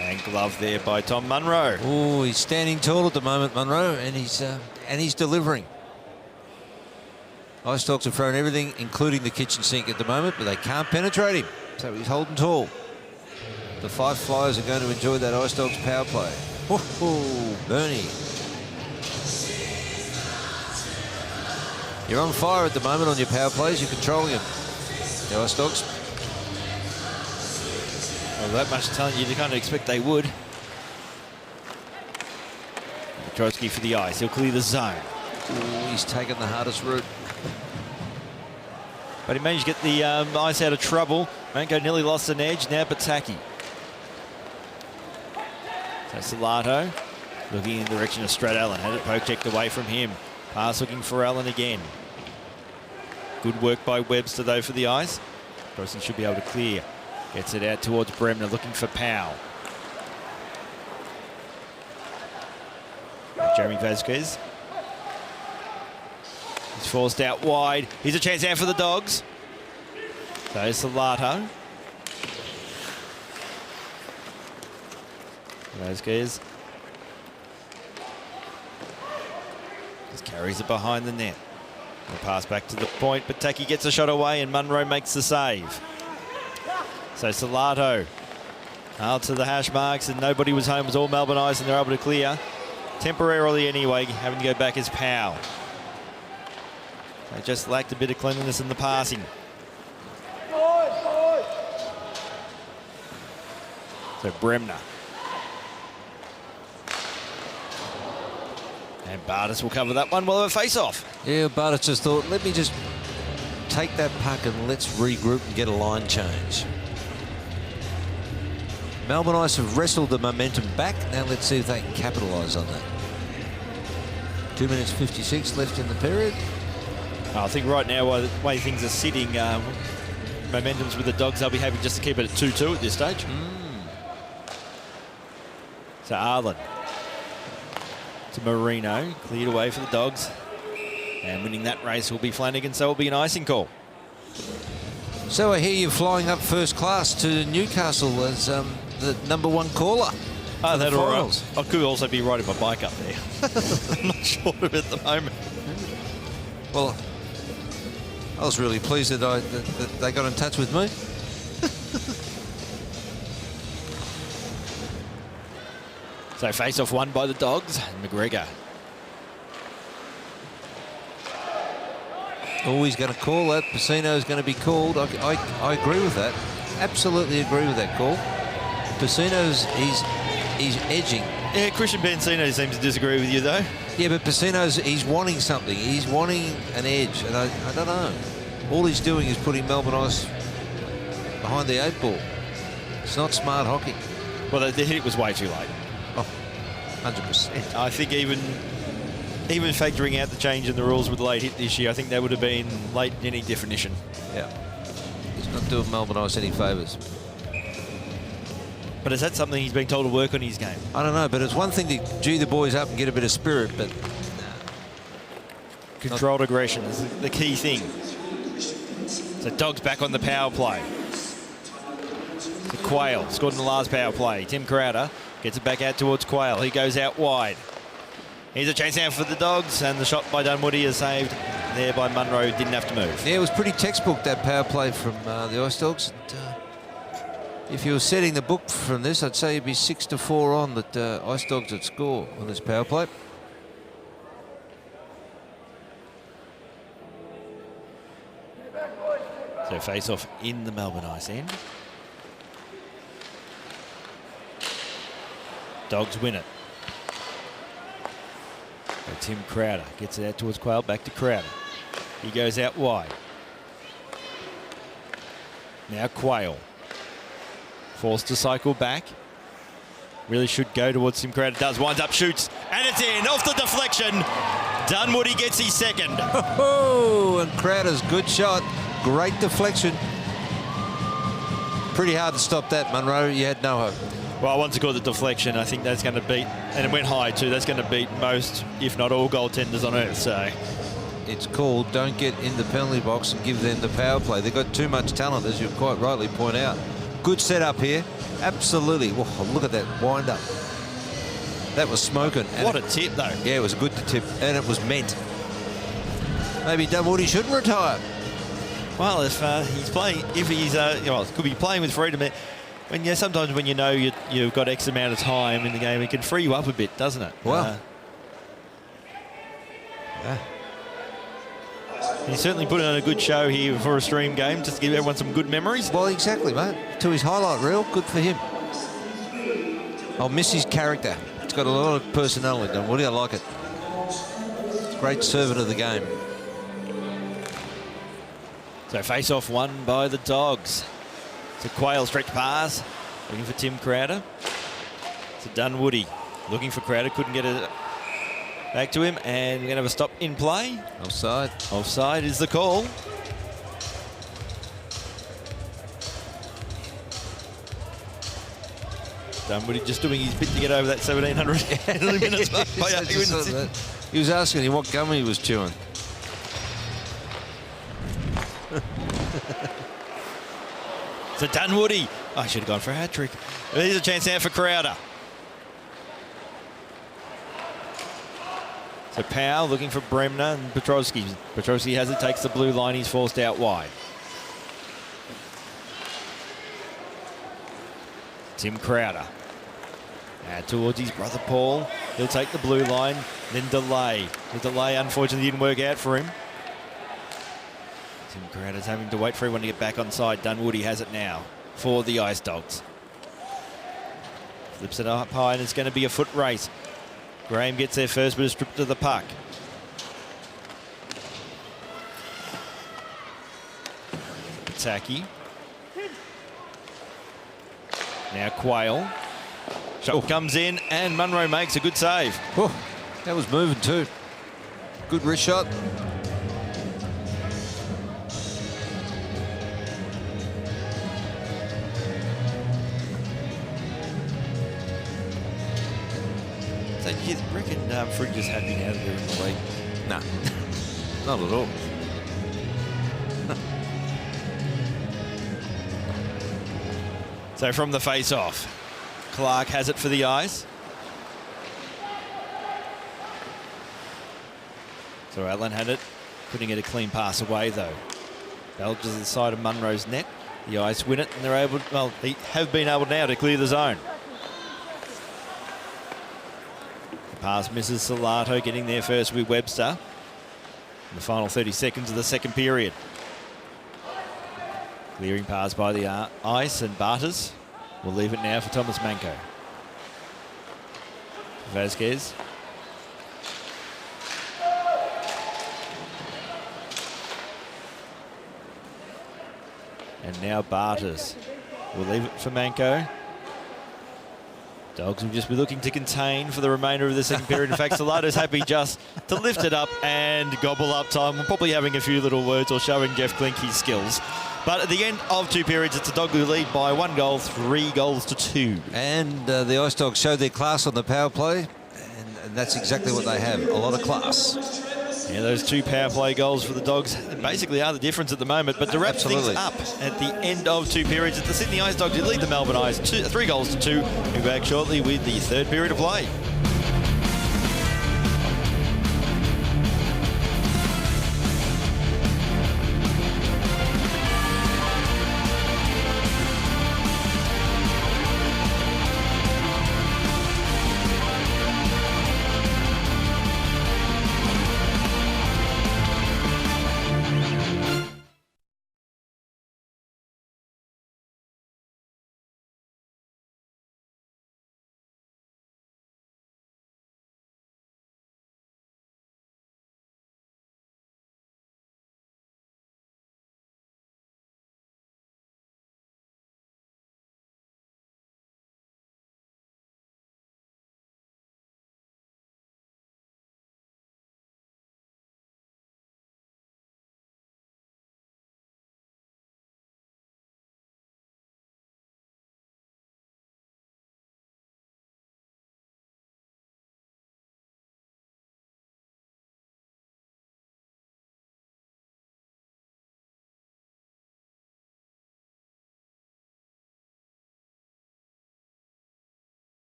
and glove there by Tom Munro. Oh, he's standing tall at the moment, Munro, and he's delivering. Ice Dogs have thrown everything, including the kitchen sink at the moment, but they can't penetrate him. So he's holding tall. The Five Flyers are going to enjoy that Ice Dogs power play. Oh, Bernie. You're on fire at the moment on your power plays. You're controlling them. The Ice Dogs. Well, that much telling you kind of expect they would. Petrosky for the ice. He'll clear the zone. Ooh, he's taken the hardest route. But he managed to get the ice out of trouble. Manco nearly lost an edge. Now Pataki. So Salato looking in the direction of Strat Allen. Had it poke checked away from him. Pass looking for Allen again. Good work by Webster though for the ice. Person should be able to clear. Gets it out towards Bremner looking for Powell. Jeremy Vasquez. He's forced out wide. Here's a chance out for the Dogs. So Salato. Vasquez. Just carries it behind the net. The pass back to the point, but Taki gets a shot away and Munro makes the save. So Salato out to the hash marks and nobody was home. It was all Melbourne Eyes and they're able to clear. Temporarily anyway, having to go back as Powell. They just lacked a bit of cleanliness in the passing. So Bremner. And Bartis will cover that one. We'll have a face-off. Yeah, Bartis just thought, let me just take that puck and let's regroup and get a line change. Melbourne Ice have wrestled the momentum back. Now let's see if they can capitalise on that. 2 minutes 56 left in the period. I think right now, the way things are sitting, momentum's with the Dogs. They'll be happy just to keep it at 2-2 at this stage. So Arlen to Marino, cleared away for the Dogs. And winning that race will be Flanagan, so it'll be an icing call. So I hear you're flying up first class to Newcastle as the #1 caller. Oh, that's all right. I could also be riding my bike up there. I'm not sure of it at the moment. Well, I was really pleased that they got in touch with me. So face-off won by the Dogs. McGregor. Oh, he's going to call that. Pacino's going to be called. I agree with that. Absolutely agree with that call. Pacino's, he's edging. Yeah, Christian Pansino seems to disagree with you, though. Yeah, but Pacino's, he's wanting something. He's wanting an edge, and I don't know. All he's doing is putting Melbourne Ice behind the 8 ball. It's not smart hockey. Well, the hit was way too late. Oh, 100%. I think even factoring out the change in the rules with the late hit this year, I think that would have been late in any definition. Yeah. He's not doing Melbourne Ice any favours. But is that something he's been told to work on his game? I don't know, but it's one thing to G the boys up and get a bit of spirit, but... Controlled aggression is the key thing. So Dogs back on the power play. So Quayle scored in the last power play. Tim Crowder gets it back out towards Quayle. He goes out wide. Here's a chance now for the Dogs, and the shot by Dunwoody is saved there by Munro. Didn't have to move. Yeah, it was pretty textbook, that power play from the Ice Dogs. And, if you were setting the book from this, I'd say you'd be 6-4 on that Ice Dogs would score on this power play. So face-off in the Melbourne Ice end. Dogs win it. So Tim Crowder gets it out towards Quayle, back to Crowder. He goes out wide. Now Quayle. Forced to cycle back. Really should go towards Tim Crowder. Does, winds up, shoots, and it's in. Off the deflection. Dunwoody gets his second. Oh, and Crowder's good shot. Great deflection. Pretty hard to stop that, Munro. You had no hope. Well, once you call the deflection, I think that's going to beat, and it went high too, that's going to beat most, if not all, goaltenders on earth. So it's called don't get in the penalty box and give them the power play. They've got too much talent, as you quite rightly point out. Good setup here. Absolutely. Whoa, look at that wind up. That was smoking. What a tip, though. Yeah, it was a good tip, and it was meant. Maybe Dunwoody shouldn't retire. Well, if he's playing, if he's, could be playing with freedom. When sometimes when you know you've got X amount of time in the game, it can free you up a bit, doesn't it? Well, yeah. He's certainly put on a good show here for a stream game, just to give everyone some good memories. Well, exactly, mate. To his highlight reel, good for him. I'll miss his character. It's got a lot of personality, Dunwoody. I like it. Great servant of the game. So face-off won by the Dogs. So Quayle stretch pass, looking for Tim Crowder. So Dunwoody looking for Crowder, couldn't get it back to him, and we're going to have a stop in play. Offside. Offside is the call. Dunwoody just doing his bit to get over that 1,700 minutes mark. He was asking him what gum he was chewing. So Dunwoody, I should have gone for a hat-trick. Here's a chance now for Crowder. So Powell looking for Bremner and Petrosky. Petrosky has it, takes the blue line. He's forced out wide. Tim Crowder. Towards his brother Paul. He'll take the blue line, then delay. The delay unfortunately didn't work out for him. Tim Crowder's having to wait for everyone to get back on side. Dunwoody has it now for the Ice Dogs. Flips it up high and it's going to be a foot race. Graham gets there first but is stripped to the puck. Taki. Now Quayle. Shot comes in and Munro makes a good save. Oh, that was moving too. Good wrist shot. So you reckon Fridges had been out of there in the league? Nah, not at all. So from the face-off, Clark has it for the Ice. So Allen had it, couldn't get a clean pass away though. Bell to the side of Munro's net. The Ice win it and they're able, well, they have been able now to clear the zone. The pass misses Salato, getting there first with Webster. In the final 30 seconds of the second period. Clearing pass by the Ice and Barters. We'll leave it now for Thomas Manko. Vasquez. And now Barters. We'll leave it for Manko. Dogs will just be looking to contain for the remainder of the second period. In fact, Salato's happy just to lift it up and gobble up time. We're probably having a few little words or showing Jeff Klink his skills. But at the end of two periods, it's a dog who lead by 1 goal, 3 goals to 2. And the Ice Dogs showed their class on the power play, and that's exactly what they have, a lot of class. Yeah, those 2 power play goals for the Dogs basically are the difference at the moment. But to wrap things up at the end of 2 periods, it's the Sydney Ice Dogs who lead the Melbourne Ice 3 goals to 2. We'll be back shortly with the third period of play.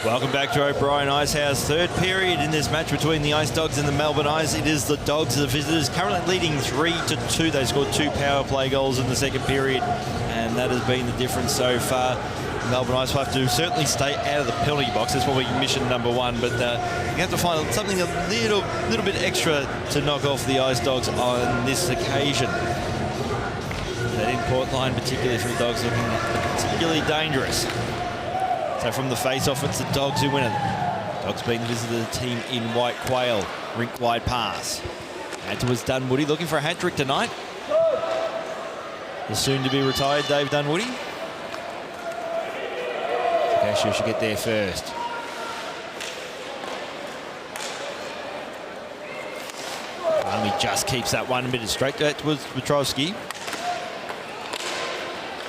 Welcome back to O'Brien Icehouse. Third period in this match between the Ice Dogs and the Melbourne Ice. It is the Dogs, the visitors, currently leading 3-2. They scored 2 power play goals in the second period, and that has been the difference so far. Melbourne Ice will have to certainly stay out of the penalty box. That's probably mission number one, but you have to find something a little bit extra to knock off the Ice Dogs on this occasion. That import line, particularly for the Dogs, looking particularly dangerous. So from the face-off, it's the Dogs who win it. Dogs being the visitor team in white quail. Rink wide pass. And towards Dunwoody, looking for a hat-trick tonight. The soon-to-be retired Dave Dunwoody. Cashew should get there first. Army just keeps that one bit straight towards Petrovsky.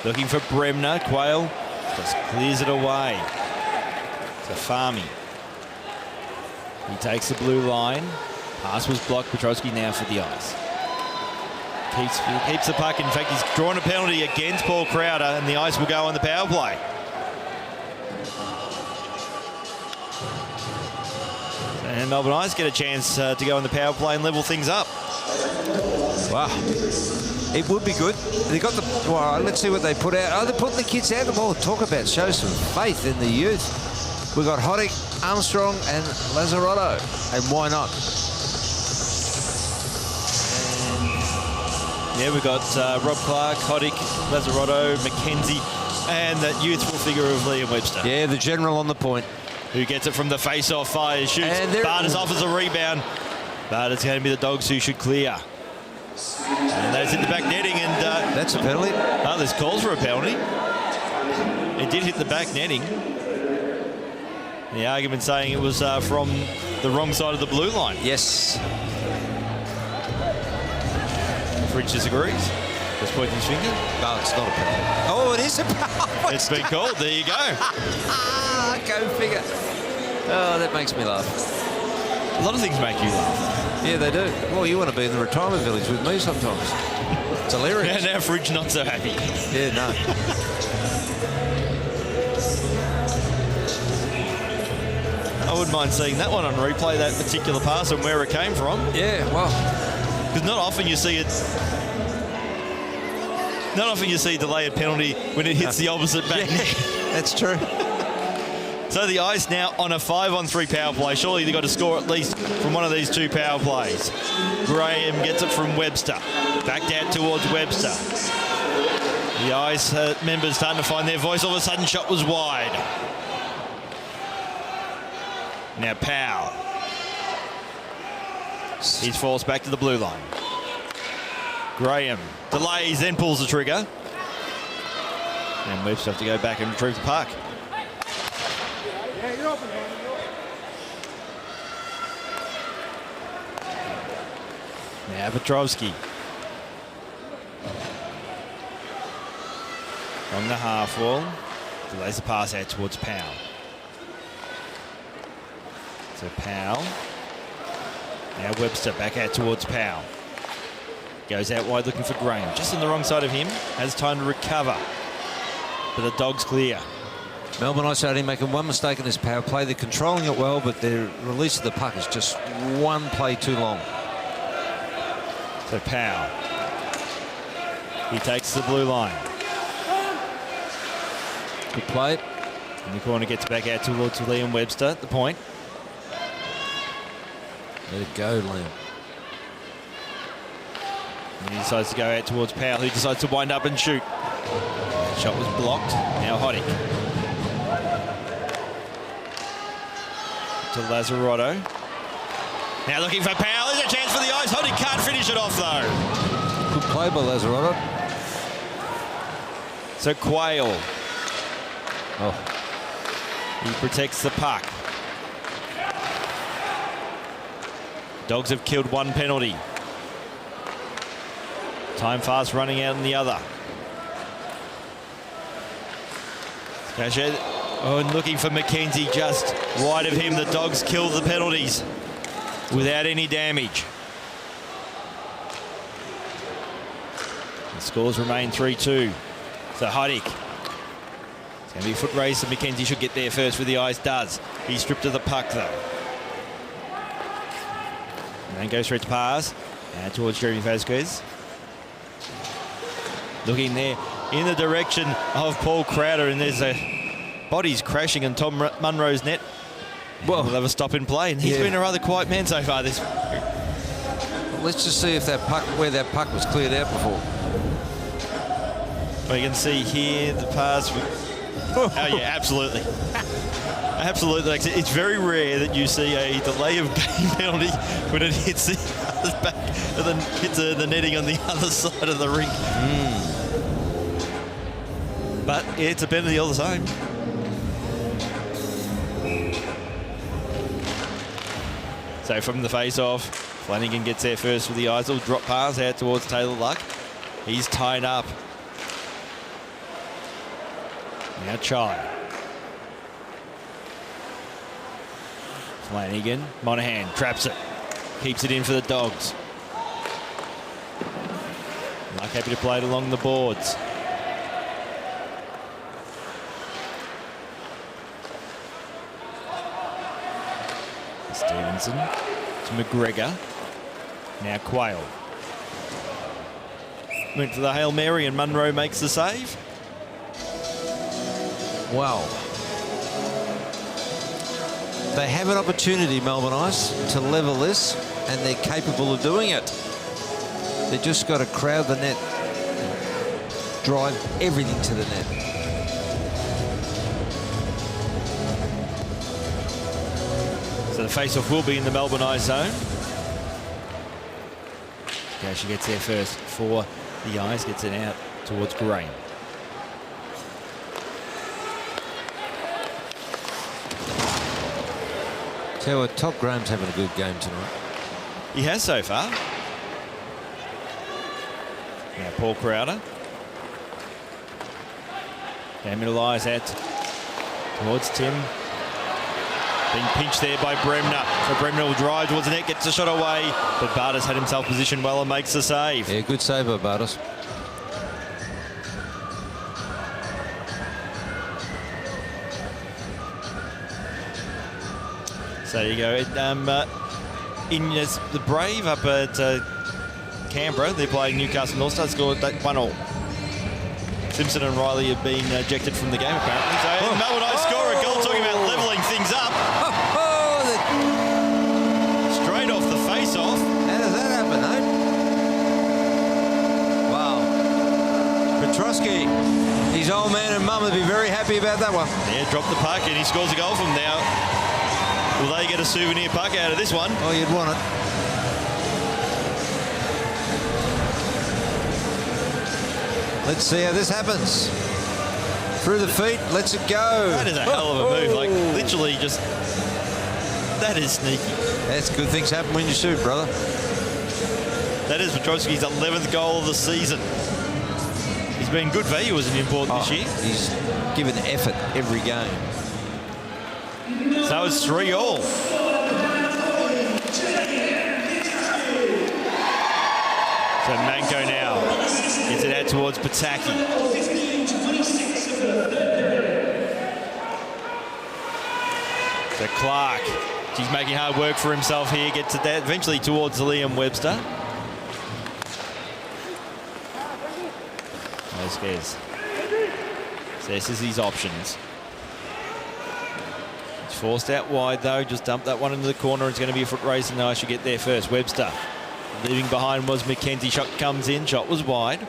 Looking for Bremner. Quail just clears it away. To Farmy. He takes the blue line. Pass was blocked. Petrovsky now for the Ice. Keeps the puck. In fact, he's drawn a penalty against Paul Crowder, and the Ice will go on the power play. And Melbourne Ice get a chance to go on the power play and level things up. Wow. It would be good. They got the. Well, let's see what they put out. Oh, they're putting the kids out. Well, talk about show some faith in the youth. We've got Hoddick, Armstrong, and Lazzarotto. And why not? Yeah, we've got Rob Clark, Hoddick, Lazzarotto, McKenzie, and that youthful figure of Liam Webster. Yeah, the general on the point. Who gets it from the face-off, fires, shoots, Barters offers a rebound. But it's going to be the Dogs who should clear. And that's hit the back netting, and that's a penalty. Oh, there's calls for a penalty. It did hit the back netting. The argument saying it was from the wrong side of the blue line. Yes. Fridge disagrees. Just pointing his finger. No, it's not a penalty. Oh, it is a penalty. It's been called. There you go. Go figure. Oh, that makes me laugh. A lot of things make you laugh. Yeah, they do. Well, you want to be in the retirement village with me sometimes. It's hilarious. Now Fridge not so happy. Yeah, no. I wouldn't mind seeing that one on replay, that particular pass and where it came from. Yeah, well. Because not often you see it. Not often you see delay a penalty when it hits the opposite back. Yeah, that's true. So the Ice now on a 5-on-3 power play. Surely they've got to score at least from one of these 2 power plays. Graham gets it from Webster. Backed out towards Webster. The Ice members starting to find their voice. All of a sudden, shot was wide. Now Powell. He's forced back to the blue line. Graham delays, then pulls the trigger. And Webster have to go back and retrieve the puck. Now Petrovsky. From the half wall. Delays the pass out towards Powell. So Powell. Now Webster back out towards Powell. Goes out wide looking for Graham. Just on the wrong side of him. Has time to recover. But the Dogs clear. Melbourne Ice only making one mistake in this power play. They're controlling it well, but their release of the puck is just one play too long. So Powell. He takes the blue line. Good play. In the corner, gets back out towards Liam Webster at the point. Let it go, Liam. And he decides to go out towards Powell, who decides to wind up and shoot. Shot was blocked. Now Hoddick. To Lazzarotto. Now looking for Powell. There's a chance for the Ice. Hoddick can't finish it off, though. Good play by Lazzarotto. So Quayle. Oh. He protects the puck. Dogs have killed one penalty. Time fast running out in the other. Oh, and looking for McKenzie just wide of him. The Dogs kill the penalties without any damage. The scores remain 3-2. So Hoddick It's going to be a foot race, and McKenzie should get there first with the eyes. Does. He's stripped of the puck, though. And then goes straight to pass. Towards Jeremy Vasquez. Looking there in the direction of Paul Crowder, and there's bodies crashing in Tom Munro's net. Well, we'll have a stop in play, and he's been a rather quiet man so far this. Well, let's just see if where that puck was cleared out before. Well, you can see here the pass. Oh yeah, absolutely. Absolutely. It's very rare that you see a delay of game penalty when it hits the other back and then hits the netting on the other side of the rink. But it's a penalty all the same. So from the face-off, Flanagan gets there first with the eyes. Will drop pass out towards Taylor Luck. He's tied up. Now Chai. Flanagan, Monahan traps it. Keeps it in for the Dogs. Luck happy to play it along the boards. Stevenson to McGregor. Now Quayle. Went for the Hail Mary and Munro makes the save. Wow. They have an opportunity, Melbourne Ice, to level this, and they're capable of doing it. They just got to crowd the net, drive everything to the net. So the face-off will be in the Melbourne Ice zone. Yeah, she gets there first for the Eyes, gets it out towards Graham. Tell you what, Todd Graham's having a good game tonight. He has so far. Now Paul Crowder. Down middle, Eyes out towards Tim. Being pinched there by Bremner. So Bremner will drive towards the net, gets a shot away, but Bartas had himself positioned well and makes the save. Yeah, good save by Bartas. So there you go. In the Brave up at Canberra, they're playing Newcastle North Star, scored 1-1. Simpson and Riley have been ejected from the game apparently. So Melbourne Ice score a goal, talking about levelling things up. Straight off the face-off. How does that happen, eh? Wow. Petrosky, his old man and mum would be very happy about that one. Yeah, dropped the puck and he scores a goal from now. Will they get a souvenir puck out of this one? Oh, you'd want it. Let's see how this happens. Through the feet, lets it go. That is a hell of a move. Like, literally just... That is sneaky. That's good things happen when you shoot, brother. That is Petrosky's 11th goal of the season. He's been good value as an import this year. He's given effort every game. So it's 3-3. So Manko now gets it out towards Pataki. So Clark, he's making hard work for himself here, gets it there, eventually towards Liam Webster. Vasquez. So this is his options. He's forced out wide though, just dumped that one into the corner. It's going to be a foot race and I should get there first. Webster. Leaving behind was McKenzie. Shot comes in. Shot was wide.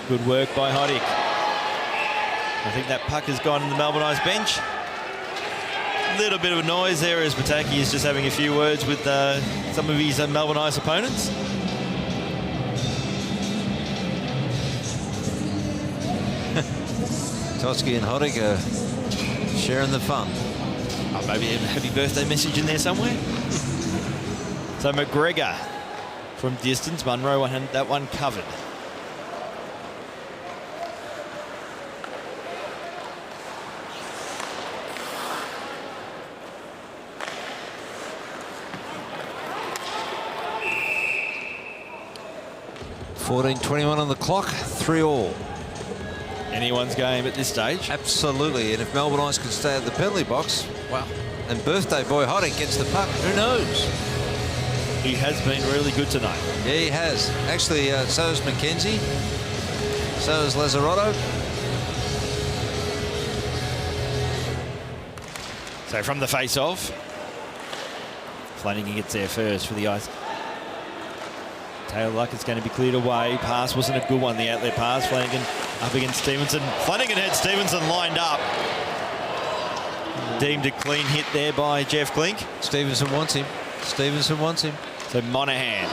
Good work by Hoddick. I think that puck has gone in the Melbourne Ice bench. Little bit of a noise there as Pataki is just having a few words with some of his Melbourne Ice opponents. Toski and Hoddick are sharing the fun. Oh, maybe a happy birthday message in there somewhere. So McGregor from distance. Munro had that one covered. 14:21 on the clock, 3-all. Anyone's game at this stage. Absolutely, and if Melbourne Ice can stay at the penalty box, wow. And birthday boy Hoddick gets the puck, who knows? He has been really good tonight. Yeah, he has. Actually, so is McKenzie. So is Lazzarotto. So from the face-off, Flanagan gets there first for the Ice. Taylor Luck is going to be cleared away. Pass wasn't a good one, the outlet pass. Flanagan up against Stevenson. Flanagan had Stevenson lined up. Deemed a clean hit there by Jeff Klink. Stevenson wants him. Stevenson wants him. So Monahan.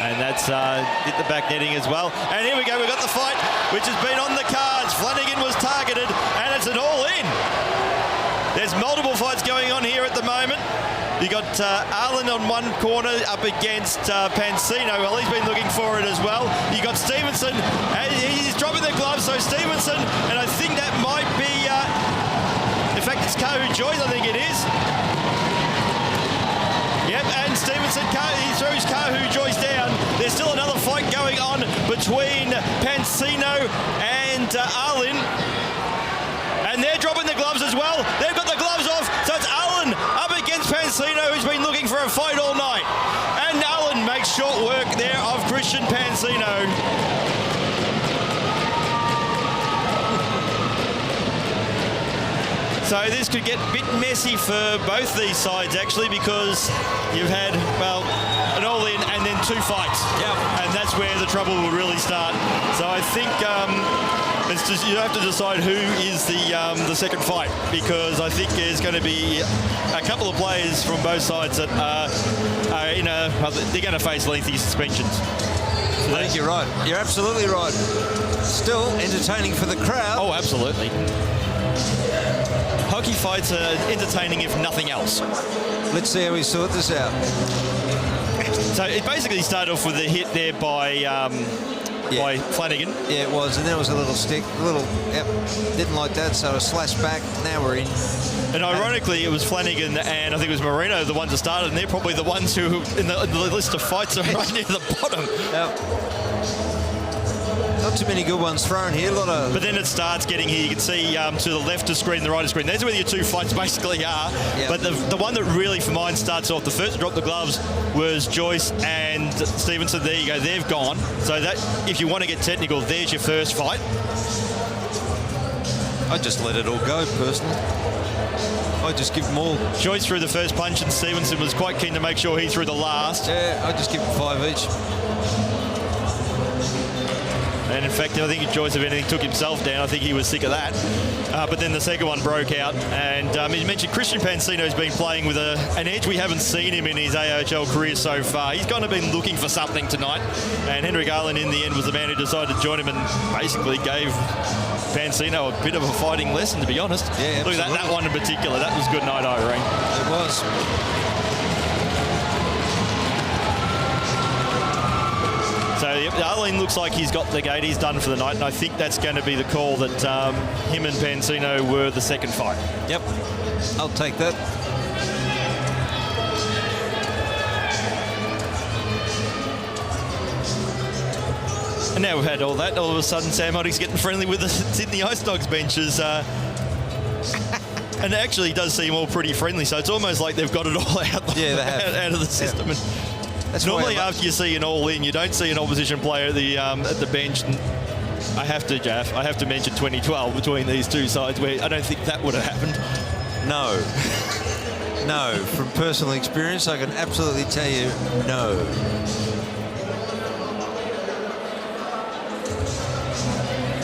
And that's hit the back netting as well. And here we go, we've got the fight, which has been on the cards. Flanagan was targeted, and it's an all-in. There's multiple fights going on here at the moment. You got Arlen on one corner up against Pansino. Well, he's been looking for it as well. You got Stevenson, and he's dropping the gloves, so Stevenson, and I think that might be, in fact, it's Kahu Joyce, I think it is. Yep, and Stevenson, he throws Kahu Joyce down. There's still another fight going on between Pansino and Arlen. And they're dropping the gloves as well. They've got the gloves off, so it's Allen up against Pansino, who's been looking for a fight all night. And Allen makes short work there of Christian Pansino. So this could get a bit messy for both these sides, actually, because you've had, well, an all-in and then two fights. Yep. And that's where the trouble will really start. So I think it's just, you have to decide who is the second fight, because I think there's going to be a couple of players from both sides that they're going to face lengthy suspensions. I think you're right. You're absolutely right. Still entertaining for the crowd. Oh, absolutely. Hockey fights are entertaining, if nothing else. Let's see how we sort this out. So it basically started off with a hit there by Flanagan. Yeah, it was, and there was a little stick, didn't like that, so a slash back. Now we're in. And ironically, it was Flanagan and I think it was Marino, the ones that started, and they're probably the ones who, in the list of fights, are right near the bottom. Yep. Not too many good ones thrown here. But then it starts getting here. You can see to the left of screen, the right of screen. Those are where your two fights basically are. Yep. But the one that really, for mine, starts off, the first to drop the gloves was Joyce and Stevenson. There you go. They've gone. So that, if you want to get technical, there's your first fight. I just let it all go, personally. I just give them all. Joyce threw the first punch, and Stevenson was quite keen to make sure he threw the last. Yeah, I just give them 5 each. And in fact, I think Joyce, if anything, took himself down. I think he was sick of that. But then the second one broke out. And you mentioned Christian Pansino's been playing with an edge we haven't seen him in his AHL career so far. He's kind of been looking for something tonight. And Henrik Arlen, in the end, was the man who decided to join him and basically gave Pansino a bit of a fighting lesson, to be honest. Yeah, look at that one in particular. That was good night, Irene. It was. So Arlene looks like he's got the gate. He's done for the night, and I think that's going to be the call that him and Pansino were the second fight. Yep, I'll take that. And now we've had all that. All of a sudden, Sam Hoddick's getting friendly with the Sydney Ice Dogs benches. And it actually does seem all pretty friendly, so it's almost like they've got it all out, yeah, they have. out of the system. Yeah. That's normally after you see an all-in, you don't see an opposition player at the bench. And I have to mention 2012 between these two sides, where I don't think that would have happened. No. No. From personal experience, I can absolutely tell you no.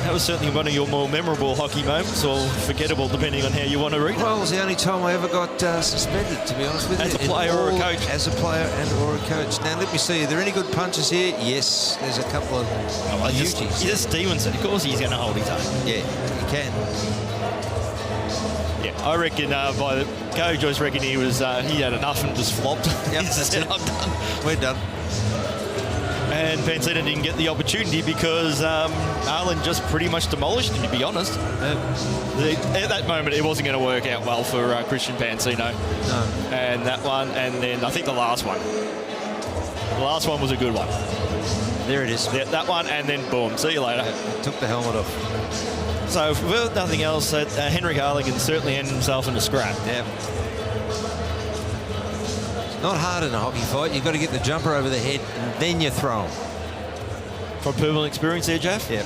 That was certainly one of your more memorable hockey moments, or forgettable, depending on how you want to read it. Well, it was the only time I ever got suspended, to be honest with you. As a player or a coach? As a player and or a coach. Now, let me see. Are there any good punches here? Yes. There's a couple of beauties. Here's Stevenson. Of course he's going to hold his own. Yeah, he can. Yeah, I reckon by the coach, I reckon he had enough and just flopped. Yep, He just said, I'm done. We're done. And Pansino didn't get the opportunity because Arlen just pretty much demolished him, to be honest. At that moment, it wasn't going to work out well for Christian Pansino. No. And that one, and then I think the last one. The last one was a good one. There it is. Yeah, that one, and then boom, see you later. Took the helmet off. So, if nothing else, Henrik Harlingen certainly ended himself in a scrap. Yeah. It's not hard in a hockey fight. You've got to get the jumper over the head, and then you throw him. From personal experience there, Jeff? Yeah.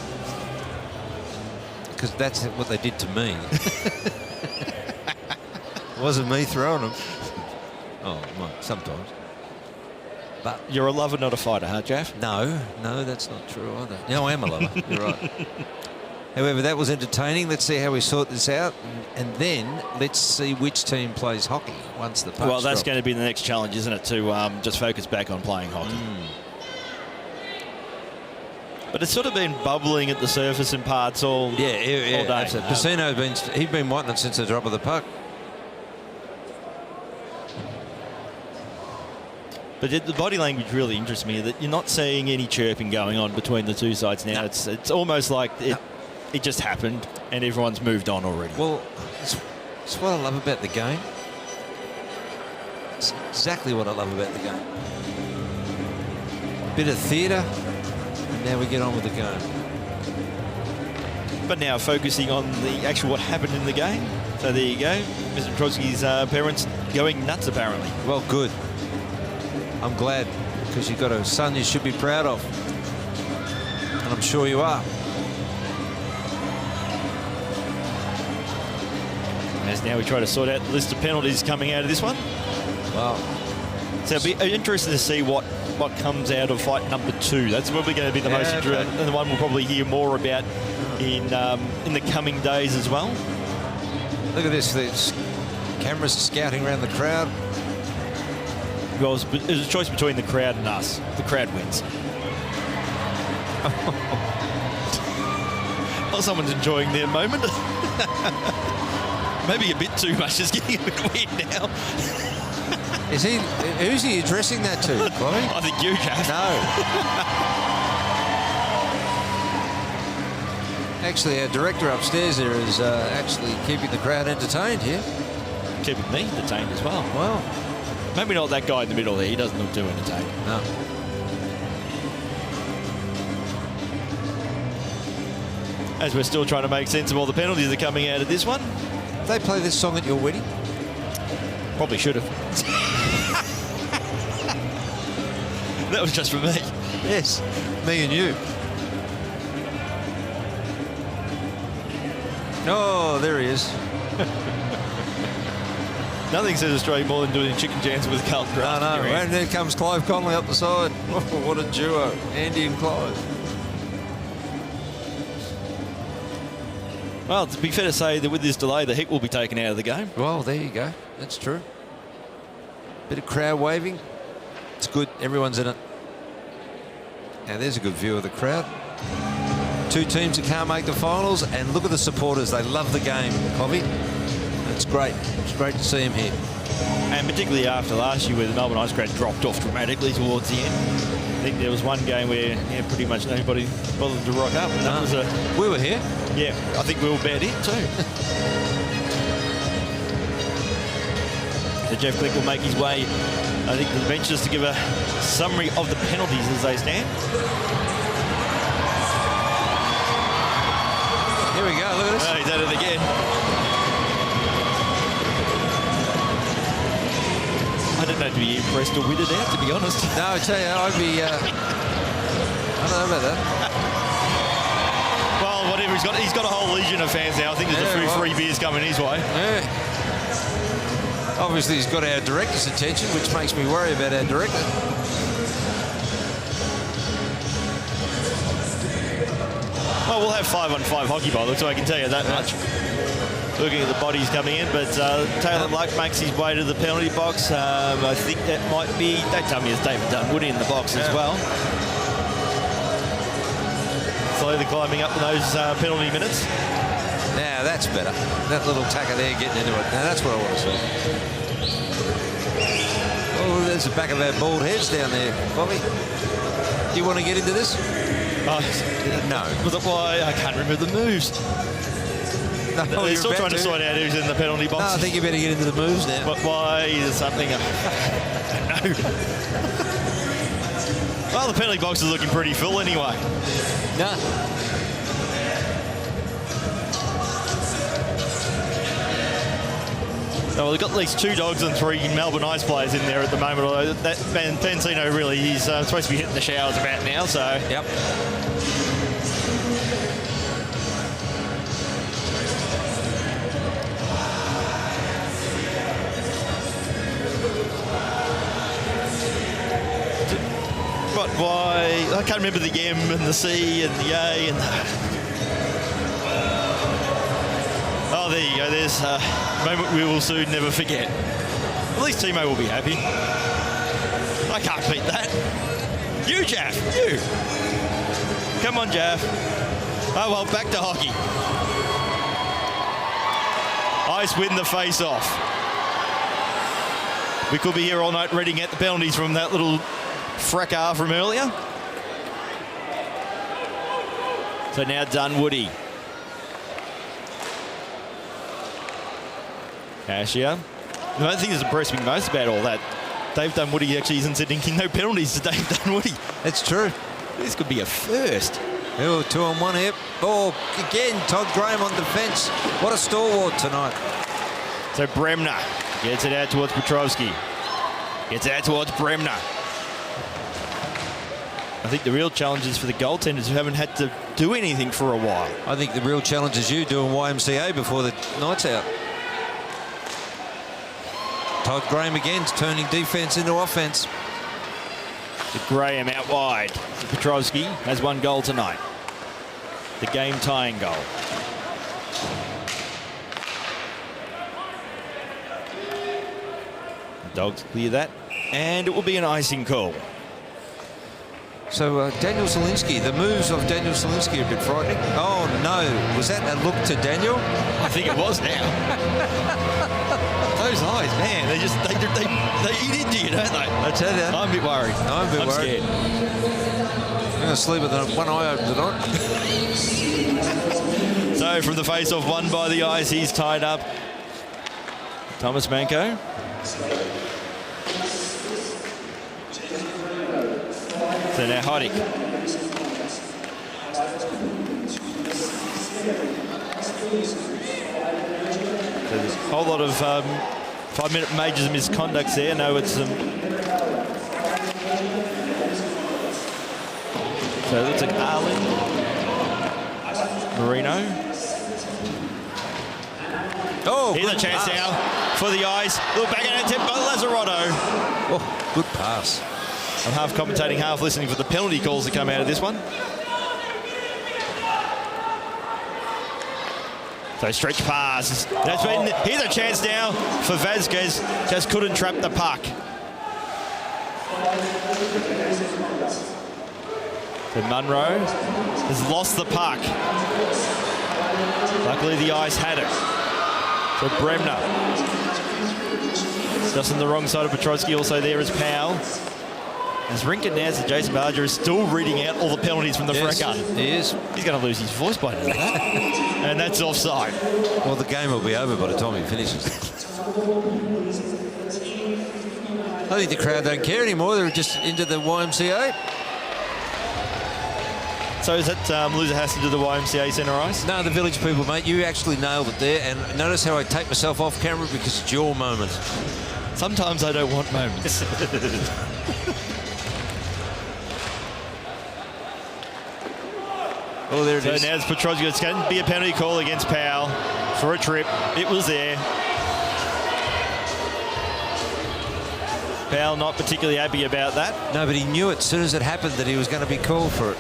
Because that's what they did to me. It wasn't me throwing them. Oh, well, sometimes. But You're a lover, not a fighter, huh, Jeff? no, that's not true either. No, I am a lover. You're right. However, that was entertaining. Let's see how we sort this out. And then let's see which team plays hockey once the puck's Well, that's dropped. going to be the next challenge, isn't it, to just focus back on playing hockey. But it's sort of been bubbling at the surface in parts all day. Absolutely. Pacino's he's been wanting it since the drop of the puck. But the body language really interests me, that you're not seeing any chirping going on between the two sides now. No. It's almost like it just happened and everyone's moved on already. Well, it's what I love about the game. It's exactly what I love about the game. Bit of theatre, and now we get on with the game. But now focusing on the actual what happened in the game. So there you go. Mr. Trotsky's parents going nuts, apparently. Well, good. I'm glad, because you've got a son you should be proud of. And I'm sure you are. As now we try to sort out the list of penalties coming out of this one. Wow. So it'll be interesting to see what comes out of fight number 2. That's probably going to be the most interesting, and the one we'll probably hear more about in the coming days as well. Look at this. There's cameras scouting around the crowd. Well, it was a choice between the crowd and us. The crowd wins. Well, someone's enjoying their moment. Maybe a bit too much. It's getting a bit weird now. Who's he addressing that to, Chloe? I think you, Jeff. No. Actually, our director upstairs there is actually keeping the crowd entertained here. Keeping me entertained as well. Well, maybe not that guy in the middle there. He doesn't look too entertained. no. As we're still trying to make sense of all the penalties that are coming out of this one. They play this song at your wedding? Probably should have. That was just for me. Yes, me and you. Oh, there he is. Nothing says Australia more than doing chicken jams with Carl I Grant. know. And there comes Clive Connolly up the side. What a duo, Andy and Clive. Well, to be fair to say that with this delay, the heat will be taken out of the game. Well, there you go. That's true. Bit of crowd waving. It's good. Everyone's in it. Now, there's a good view of the crowd. Two teams that can't make the finals, and look at the supporters. They love the game, Covey. It's great. It's great to see them here. And particularly after last year where the Melbourne Ice crowd dropped off dramatically towards the end. I think there was one game where pretty much nobody bothered to rock up. And that was we were here. Yeah, I think we all bet it too. So Jeff Glick will make his way, I think, to the benches to give a summary of the penalties as they stand. Here we go. Look at this. Oh, he's at it again. I don't know to be impressed or weirded out, to be honest. No, I tell you, I'd be... I don't know about that. Well, whatever, he's got a whole legion of fans now. I think there's a few free beers coming his way. Yeah. Obviously, he's got our director's attention, which makes me worry about our director. Well, we'll have 5-on-5 hockey by the look, so I can tell you that much. Looking at the bodies coming in, but Taylor Luck makes his way to the penalty box. I think that might be, don't tell me it's David Dunwoody in the box as well. Slowly climbing up in those penalty minutes. Now, that's better. That little tacker there getting into it. Now, that's what I want to see. Oh, there's the back of our bald heads down there, Bobby. Do you want to get into this? No. Why? I can't remember the moves. No, They're still trying to sort out who's in the penalty box. No, I think you better get into the moves now. But why is something? No. Well, the penalty box is looking pretty full anyway. Nah. So we've got at least 2 dogs and 3 Melbourne Ice players in there at the moment, although that Pansino really, he's supposed to be hitting the showers about now, so... Yep. But why... I can't remember the M and the C and the A and the... Oh, there you go. There's a moment we will soon never forget. At least Timo will be happy. I can't beat that. You, Jaff, you. Come on, Jaff. Oh, well, back to hockey. Ice win the face-off. We could be here all night reading out the penalties from that little fracas from earlier. So now Dunwoody. Cashier. The only thing that's impressed me most about all that, Dave Dunwoody actually isn't sending no penalties to Dave Dunwoody. That's true. This could be a first. Oh, 2 on 1 here. Oh, again, Todd Graham on defence. What a stalwart tonight. So Bremner gets it out towards Petrovski. Gets it out towards Bremner. I think the real challenge is for the goaltenders who haven't had to do anything for a while. I think the real challenge is you doing YMCA before the night's out. Todd Graham again turning defence into offence. So Graham out wide. So Petrovski has 1 goal tonight. The game tying goal. The Dogs clear that. And it will be an icing call. So Daniel Zielinski, the moves of Daniel Zielinski are a bit frightening. Oh no, was that a look to Daniel? I think it was now. Those eyes, man, they eat into you, don't they? I tell you. I'm a bit worried. I'm a bit worried. Scared. I'm going to sleep with one eye open tonight. So from the face-off, won by the Ice, he's tied up. Thomas Manko. So now Hoddick. So there's a whole lot of 5-minute majors of misconducts there. No, it's so it looks like Arlen, Marino. Oh, here's a chance pass now for the Ice. Look back at attempt by Lazzarotto. Oh, good pass. I'm half commentating, half listening for the penalty calls that come out of this one. So stretch pass. Here's a chance now for Vasquez. Just couldn't trap the puck. So Munro has lost the puck. Luckily the Ice had it. So Bremner. Just on the wrong side of Petrovski. Also there is Powell. As Rinkin now, so Jason Barger is still reading out all the penalties from the fracas. He is. He's going to lose his voice by now. And that's offside. Well, the game will be over by the time he finishes. I think the crowd don't care anymore. They're just into the YMCA. So is that loser has to do the YMCA centre ice? No, the village people, mate. You actually nailed it there. And notice how I take myself off camera because it's your moment. Sometimes I don't want moments. Oh, there it is. So now it's Petrovski. It's going to be a penalty call against Powell for a trip. It was there. Powell not particularly happy about that. No, but he knew it as soon as it happened that he was going to be called for it.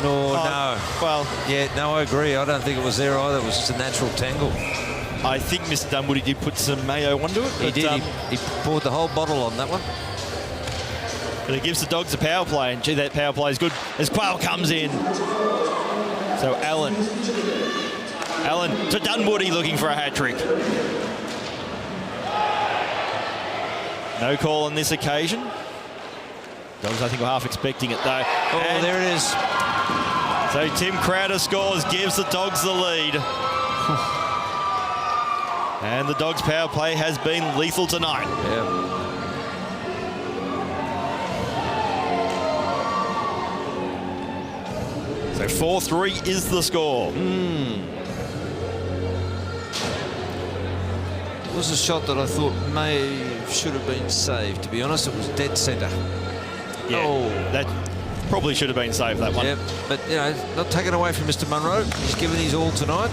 No. Well, yeah, no, I agree. I don't think it was there either. It was just a natural tangle. I think Mr. Dunwoody did put some mayo onto it. He did. He poured the whole bottle on that one. But it gives the Dogs a power play, and gee, that power play is good as Quayle comes in. So Allen to Dunwoody looking for a hat-trick. No call on this occasion. Dogs, I think, were half expecting it, though. Oh, and there it is. So Tim Crowder scores, gives the Dogs the lead. And the Dogs' power play has been lethal tonight. Yeah. So 4-3 is the score. It was a shot that I thought should have been saved. To be honest, it was dead centre. Yeah, that probably should have been saved, that one. Yep, but, you know, not taken away from Mr. Munro. He's given his all tonight.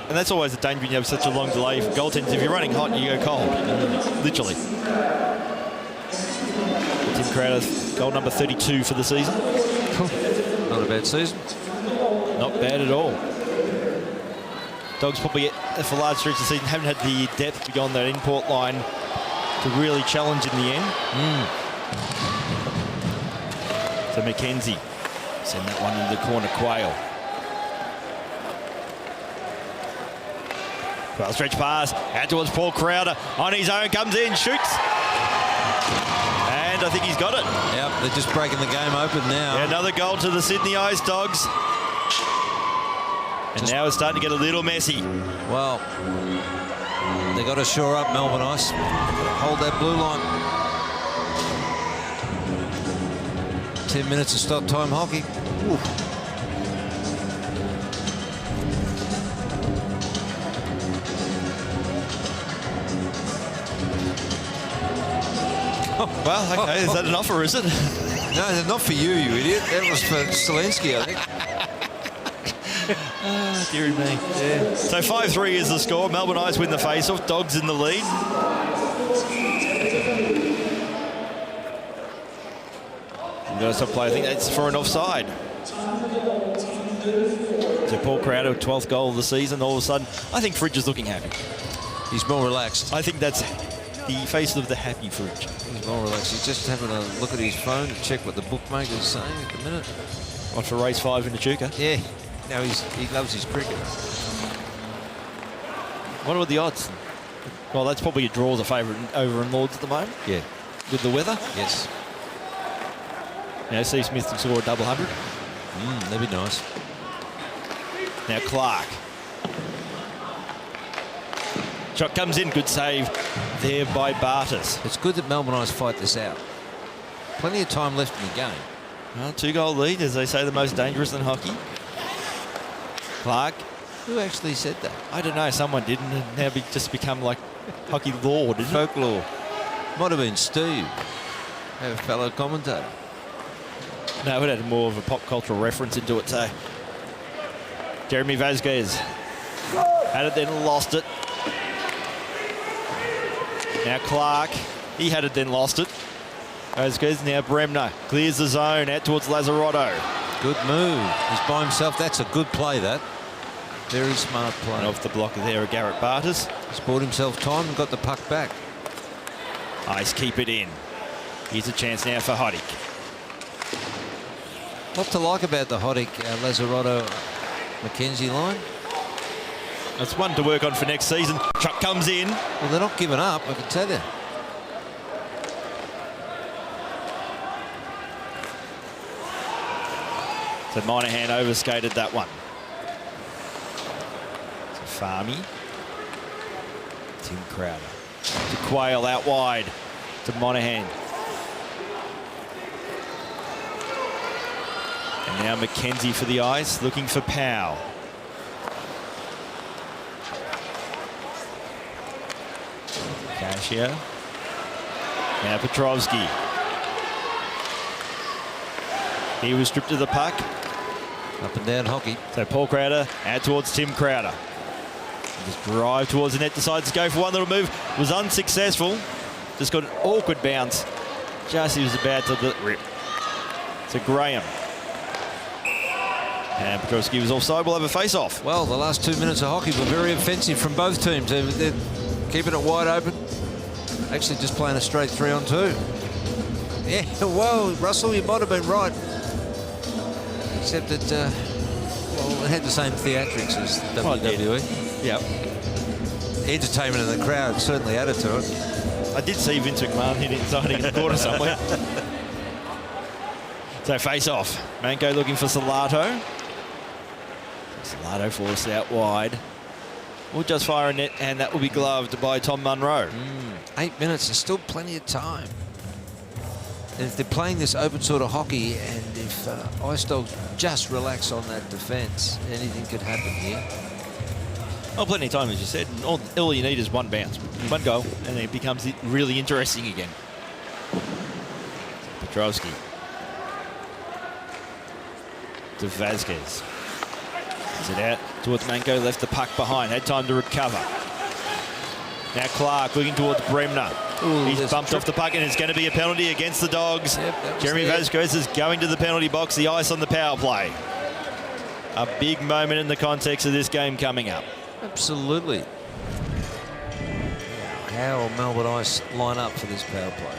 And that's always the danger when you have such a long delay for goaltenders. If you're running hot, you go cold. Literally. Tim Crowder's goal number 32 for the season. Not a bad season. Not bad at all. Dogs probably, for large stretches of the season, haven't had the depth beyond that import line to really challenge in the end. So McKenzie send that one into the corner. Quayle. Well, stretch pass out towards Paul Crowder. On his own, comes in, shoots. And I think he's got it. Yep, they're just breaking the game open now. Yeah, another goal to the Sydney Ice Dogs. And now it's starting to get a little messy. Well, they got to shore up Melbourne Ice. Hold that blue line. 10 minutes of stop time hockey. Ooh. Well, okay, is that enough or is it? No, not for you, you idiot. That was for Zelensky, I think. Dear me. Yeah. So 5-3 is the score. Melbourne Ice win the face-off. Dogs in the lead. You've got to stop play. I think that's for an offside. So Paul Crowder, 12th goal of the season. All of a sudden, I think Fridge is looking happy. He's more relaxed. I think that's the face of the happy Fridge. He's more relaxed. He's just having a look at his phone to check what the bookmaker's saying at the minute. On for race 5 in Echuca. Yeah. No, he loves his cricket. What are the odds? Well, that's probably a draw as a favourite over in Lords at the moment. Yeah. With the weather. Yes. Now, Steve Smith can score a double 100. That'd be nice. Now Clark. Shot comes in. Good save there by Bartas. It's good that Melbourne Ice fight this out. Plenty of time left in the game. Well, 2-goal lead, as they say, the most dangerous in hockey. Clark. Who actually said that? I don't know. Someone did, and now just become like hockey law, didn't it? Folklore. Might have been Steve, our fellow commentator. No, it had more of a pop cultural reference into it, so. Jeremy Vasquez had it, then lost it. Now Clark, he had it, then lost it. Vasquez, now Bremner clears the zone out towards Lazzarotto. Good move. He's by himself. That's a good play, that. Very smart play. And off the block there of Garrett Bartas. He's bought himself time and got the puck back. Ice keep it in. Here's a chance now for Hoddick. What to like about the Hoddick, Lazzarotto, McKenzie line? That's one to work on for next season. Truck comes in. Well, they're not giving up, I can tell you. So Monahan overskated that one. To Farmy. Tim Crowder. To Quayle out wide. To Monahan. And now McKenzie for the ice, looking for Powell. Cashier. Now Petrovski. He was stripped of the puck. Up and down hockey. So Paul Crowder out towards Tim Crowder. Just drive towards the net, decides to go for one little move. Was unsuccessful. Just got an awkward bounce. Just he was about to rip. So Graham. And Petrovski was offside. We'll have a face-off. Well, the last 2 minutes of hockey were very offensive from both teams. They're keeping it wide open. Actually just playing a straight 3-on-2. Yeah, whoa, Russell, you might have been right. Except that, well, it had the same theatrics as WWE. Yep. Entertainment in the crowd certainly added to it. I did see Vince McMahon hit inside in the corner somewhere. So face-off. Manco looking for Salato. Salato forced out wide. will just fire a net, and that will be gloved by Tom Munro. 8 minutes, there's still plenty of time. And if they're playing this open sort of hockey, and if Ice Dogs just relax on that defence, anything could happen here. Well, plenty of time, as you said. And all you need is one bounce, one goal, and then it becomes really interesting again. Petrowski. To Vasquez. Is it out towards Manko, left the puck behind, had time to recover. Now Clark looking towards Bremner. He's bumped off the puck, and it's going to be a penalty against the Dogs. Jeremy Vasquez is going to the penalty box, the ice on the power play. A big moment in the context of this game coming up. Absolutely. How will Melbourne Ice line up for this power play?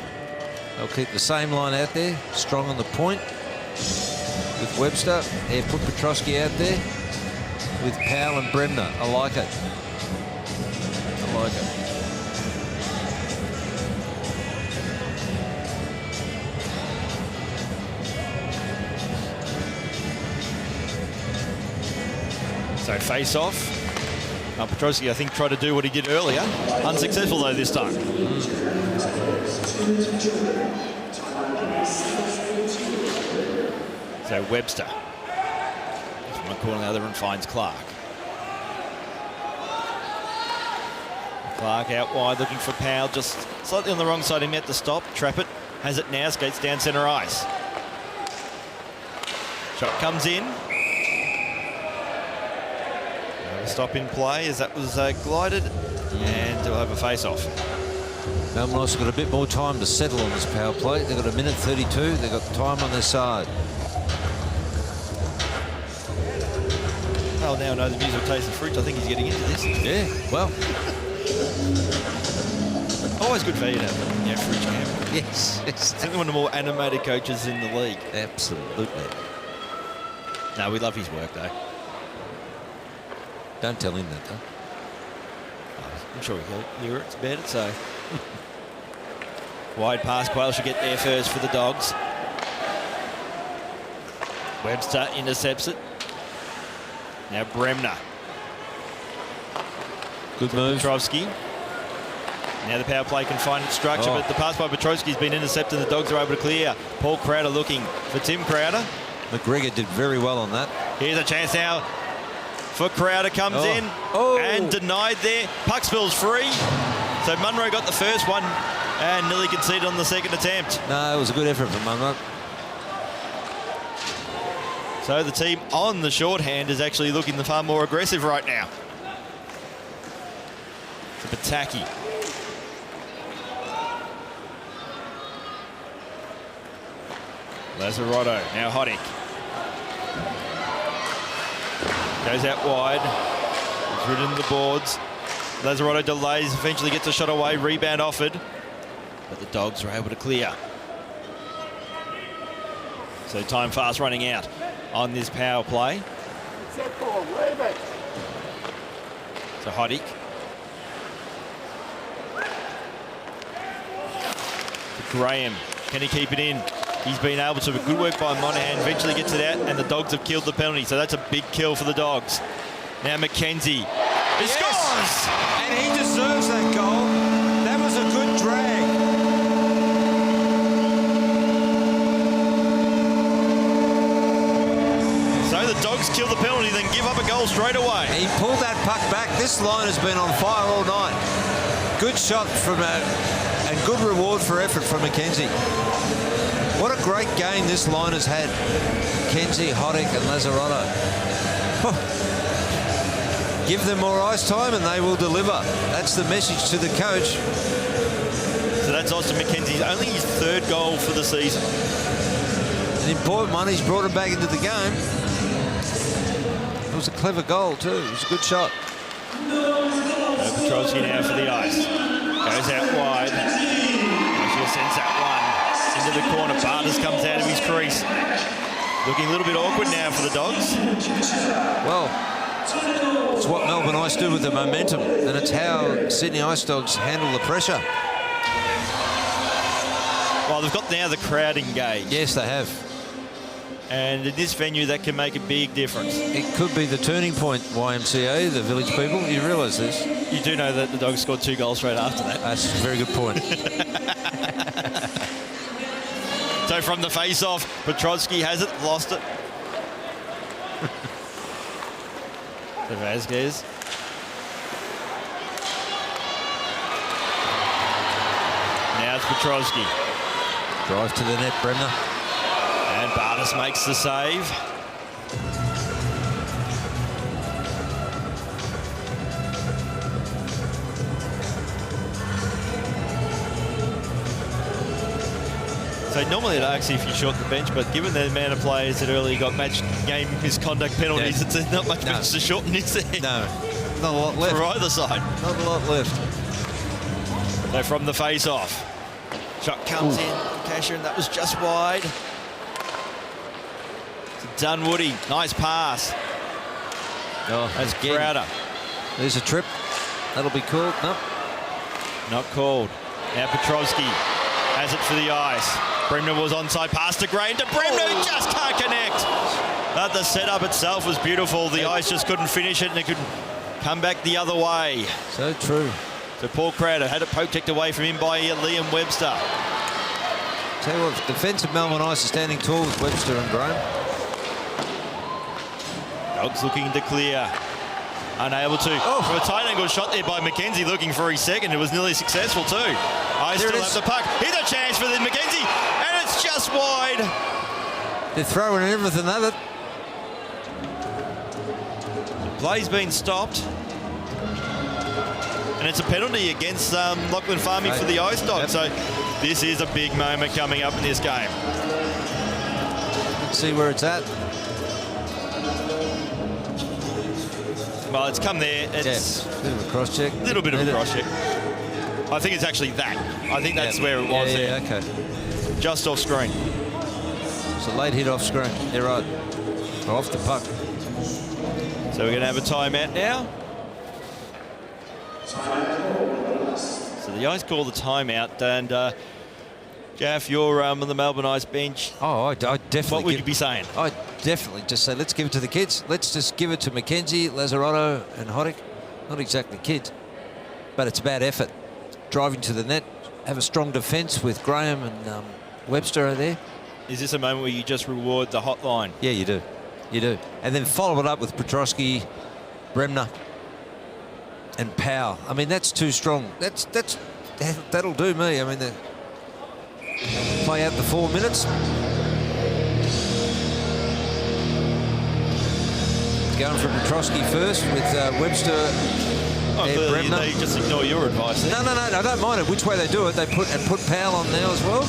They'll keep the same line out there, strong on the point with Webster. They put Petrowski out there with Powell and Bremner. I like it. I like it. So face off. Petrowski, I think, tried to do what he did earlier. Unsuccessful, though, this time. So Webster. That's one corner, the other, and finds Clark. Clark out wide, looking for Powell, just slightly on the wrong side. He meant to stop. Trap it. Has it now. Skates down centre ice. Shot comes in. Stop in play as that was glided, and they'll have a face-off. Melbourne Ice have got a bit more time to settle on this power play. They've got 1:32. They've got time on their side. Well, now know the musical taste of fruit. I think he's getting into this. Yeah, well. Always good value to have fruit camp. Yes. Certainly one of the more animated coaches in the league. Absolutely. No, we love his work, though. Don't tell him that, though. I'm sure he'll hear it. It's better, so. Wide pass. Quayle should get there first for the Dogs. Webster intercepts it. Now Bremner. Good move. Petrowski. Now the power play can find its structure, but the pass by Petrowski has been intercepted and the Dogs are able to clear. Paul Crowder looking for Tim Crowder. McGregor did very well on that. Here's a chance now for Crowder, comes in and denied there. Puck spills free. So Munro got the first one and nearly conceded on the second attempt. No, it was a good effort from Munro. So the team on the shorthand is actually looking the far more aggressive right now. To Pataki. Lazzarotto, now Hoddick. Goes out wide. It's ridden the boards. Lazzarotto delays, eventually gets a shot away. Rebound offered. But the Dogs are able to clear. So time fast running out on this power play. So Hoddick. Graham. Can he keep it in? He's been able to. Good work by Monahan. Eventually gets it out, and the Dogs have killed the penalty. So that's a big kill for the Dogs. Now McKenzie. He scores! And he deserves that goal. That was a good drag. So the Dogs kill the penalty, then give up a goal straight away. He pulled that puck back. This line has been on fire all night. Good shot from and good reward for effort from McKenzie. What a great game this line has had. McKenzie, Hoddick and Lazzarotto. Give them more ice time and they will deliver. That's the message to the coach. So that's Austin McKenzie's only his third goal for the season. An important one. He's brought him back into the game. It was a clever goal too. It was a good shot. Petrowski now for the ice. Goes out wide. She sends that one into the corner. Bartas comes out of his crease. Looking a little bit awkward now for the Dogs. Well, it's what Melbourne Ice do with the momentum, and it's how Sydney Ice Dogs handle the pressure. Well, they've got now the crowd engaged. Yes, they have. And in this venue, that can make a big difference. It could be the turning point, YMCA, the village people. You realise this? You do know that the Dogs scored 2 goals straight after that. That's a very good point. So from the face-off, Petrosky has it, lost it. To Vasquez. Now it's Petrosky. Drive to the net, Bremner. And Bartis makes the save. So normally it asks if you short the bench, but given the amount of players that earlier got match game misconduct penalties, it's not much bench to shorten, is there? No, not a lot left. For either side. Not a lot left. So from the face-off, shot comes in, Casher, and that was just wide. To Dunwoody, nice pass. Oh, That's again. Crowder. There's a trip. That'll be called. No. Not called. Now Petrosky has it for the ice. Bremner was onside, pass to Graham, to Bremner, who just can't connect. But the setup itself was beautiful. The ice just couldn't finish it, and it could come back the other way. So true. So Paul Crowder had it poke checked away from him by Liam Webster. Tell you what, defensive Melbourne Ice is standing tall with Webster and Graham. Dogs looking to clear. Unable to. From a tight angle shot there by McKenzie, looking for his second. It was nearly successful too. I still have the puck. Here's a chance for the McKenzie, and it's just wide. They're throwing everything at it. Play's been stopped. And it's a penalty against Lachlan Farming for the Ice Dogs. So this is a big moment coming up in this game. Let's see where it's at. Well, it's come there. It's a bit of a cross-check. A little bit of a cross-check. I think it's actually that. I think that's where it was there. Okay. Just off screen. It's a late hit off screen. You're right. Off the puck. So we're going to have a timeout now. So the Ice call the timeout, and Gaff, you're on the Melbourne Ice bench. Oh, I definitely. What would you be saying? I definitely just say, let's give it to the kids. Let's just give it to McKenzie, Lazzarotto, and Hoddick. Not exactly kids, but it's about effort. Driving to the net, have a strong defence with Graham and Webster there. Is this a moment where you just reward the hotline? Yeah, you do. You do. And then follow it up with Petrosky, Bremner, and Powell. I mean, that's too strong. That'll do me. I mean, play out the 4 minutes. Going for Petrosky first with Webster and Bremner. They just ignore your advice. No, I don't mind it. Which way they do it, they put Powell on now as well.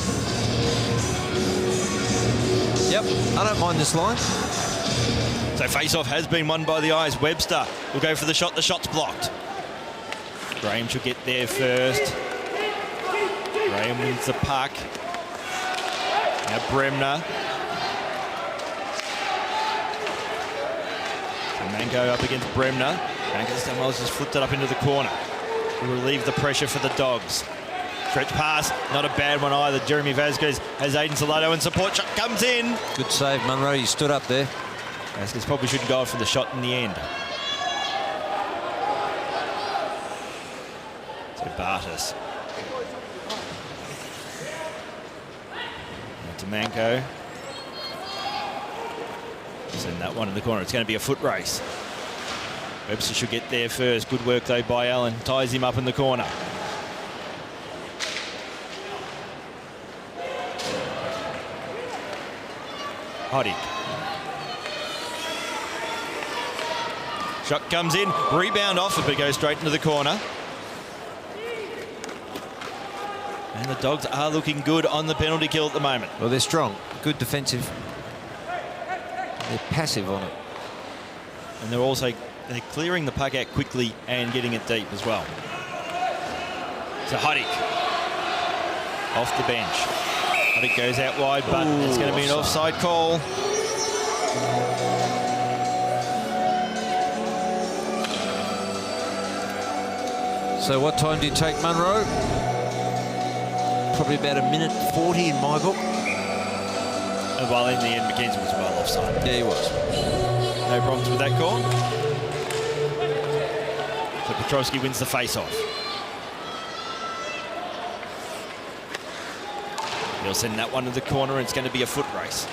Yep, I don't mind this line. So face-off has been won by the Ice. Webster will go for the shot. The shot's blocked. Graham should get there first. Graham wins the puck. Now Bremner. So Mango up against Bremner. Mango's just flipped it up into the corner. Will relieve the pressure for the Dogs. Stretch pass, not a bad one either. Jeremy Vasquez has Aiden Salato, and support shot comes in. Good save, Munro. You stood up there. Vasquez probably shouldn't go for the shot in the end. So Bartis. To Manco. Send that one in the corner. It's going to be a foot race. Webster should get there first. Good work though by Allen. Ties him up in the corner. Hoddick. Shot comes in. Rebound off it, but goes straight into the corner. And the Dogs are looking good on the penalty kill at the moment. Well, they're strong. Good defensive. They're passive on it. And they're clearing the puck out quickly and getting it deep as well. So Hoddick off the bench. Hoddick goes out wide, but it's going to be an offside call. So what time do you take Munro? Probably about 1:40 in my book. While in the end, McKenzie was well offside. Yeah, he was. No problems with that call. So Petrosky wins the face-off. He'll send that one to the corner, and it's going to be a foot race.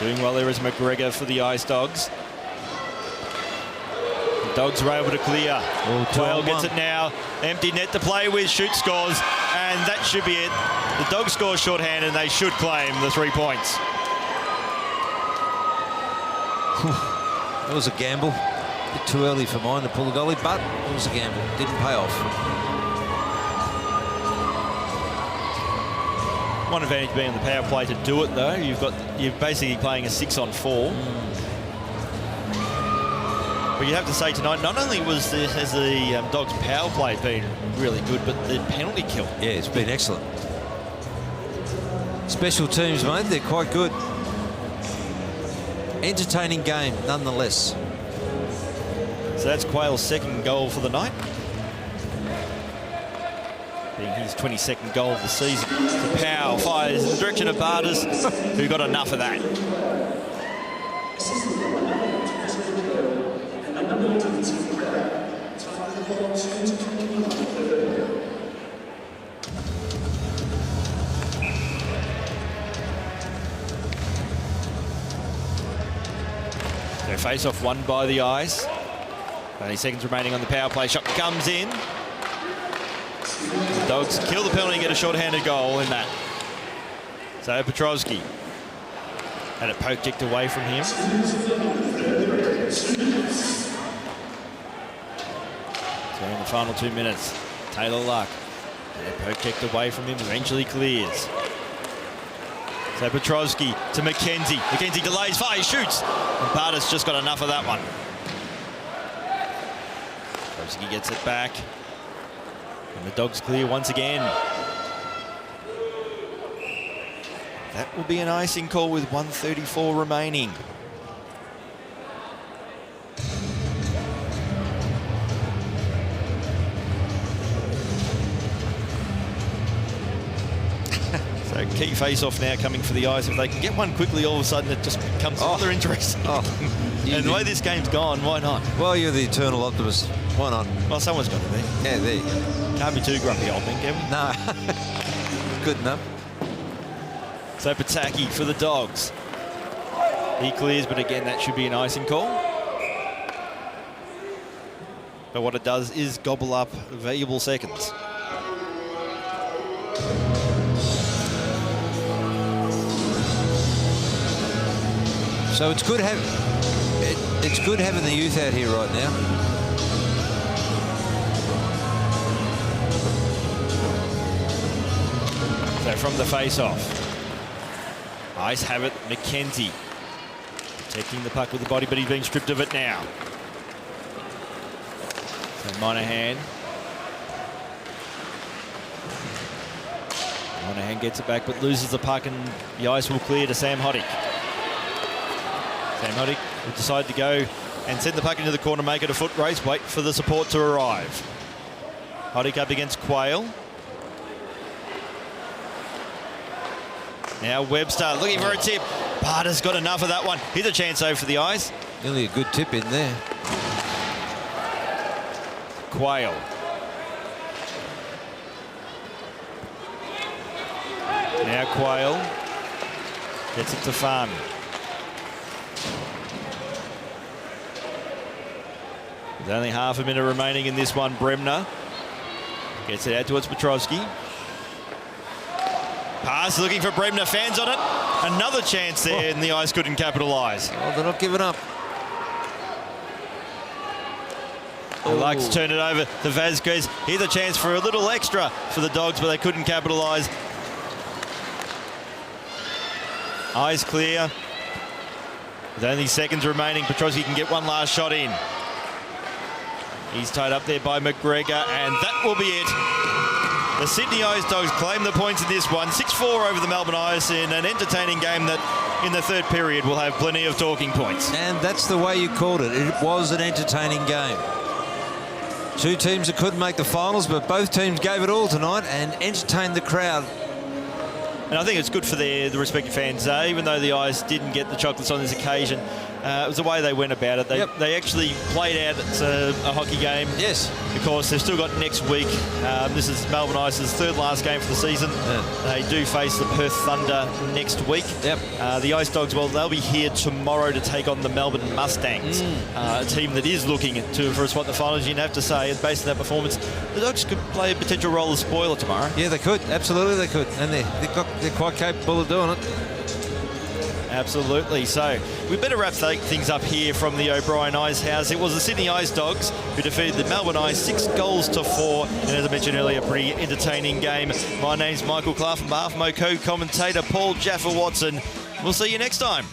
Doing well there is McGregor for the Ice Dogs. The Dogs were able to clear. Quayle gets it now. Empty net to play with. Shoot, scores. And that should be it. The Dogs score shorthanded, and they should claim the 3 points. That was a gamble. A bit too early for mine to pull the goalie, but it was a gamble. Didn't pay off. One advantage being on the power play to do it, though. You're basically playing a 6-on-4. But you have to say tonight, not only has the Dogs' power play been really good, but the penalty kill. Yeah, it's been excellent. Special teams, mate, they're quite good. Entertaining game, nonetheless. So that's Quayle's second goal for the night. Being his 22nd goal of the season. So Powell fires in the direction of Bardas, who got enough of that. So face-off won by the Ice. 30 seconds remaining on the power play. Shot comes in. The Dogs kill the penalty and get a short-handed goal in that. So Petrosky had it poke kicked away from him. So in the final 2 minutes, Taylor Luck had it poke kicked away from him, eventually clears. So Petrosky to McKenzie. McKenzie delays, fires, shoots. And Bardas just got enough of that one. Petrosky gets it back. And the Dogs clear once again. That will be an icing call with 1:34 remaining. So key face-off now coming for the Ice. If they can get one quickly, all of a sudden it just becomes rather interesting. And the way this game's gone, why not? Well, you're the eternal optimist. Why not? Well, someone's got to be. Yeah, there you go. Can't be too grumpy, old man, can we? No. Good enough. So Pataki for the Dogs. He clears, but again, that should be an icing call. But what it does is gobble up valuable seconds. So it's good having the youth out here right now. So from the face-off, Ice have it, McKenzie protecting the puck with the body, but he's being stripped of it now. So Monahan gets it back, but loses the puck, and the Ice will clear to Sam Hoddick. Sam Hoddick will decide to go and send the puck into the corner, make it a foot race, wait for the support to arrive. Hoddick up against Quayle. Now Webster looking for a tip. Barda's got enough of that one. Here's a chance though for the Ice. Nearly a good tip in there. Quayle. Now Quayle gets it to Farm. There's only half a minute remaining in this one. Bremner gets it out towards Petrosky. Pass looking for Bremner, fans on it. Another chance there, and the Ice couldn't capitalise. Oh, they're not giving up. They like to turn it over to Vasquez. Here's a chance for a little extra for the Dogs, but they couldn't capitalise. Eyes clear. With only seconds remaining, Petrosky can get one last shot in. He's tied up there by McGregor, and that will be it. The Sydney Ice Dogs claim the points in this one. 6-4 over the Melbourne Ice in an entertaining game that in the third period will have plenty of talking points. And that's the way you called it. It was an entertaining game. Two teams that couldn't make the finals, but both teams gave it all tonight and entertained the crowd And I think it's good for the respective fans. Even though the Ice didn't get the chocolates on this occasion, it was the way they went about it. They actually played out a hockey game. Yes. Of course, they've still got next week. This is Melbourne Ice's third last game for the season. They do face the Perth Thunder next week. The Ice Dogs, well, they'll be here tomorrow to take on the Melbourne Mustangs, a team that is looking for a spot in the finals. You'd have to say, based on that performance, the Dogs could play a potential role as spoiler tomorrow. Yeah, they could. Absolutely, they could. And they're quite capable of doing it. Absolutely. So we better wrap things up here from the O'Brien Ice House. It was the Sydney Ice Dogs who defeated the Melbourne Ice 6-4. And as I mentioned earlier, a pretty entertaining game. My name's Michael Clark, on behalf of my co-commentator Paul Jaffa Watson. We'll see you next time.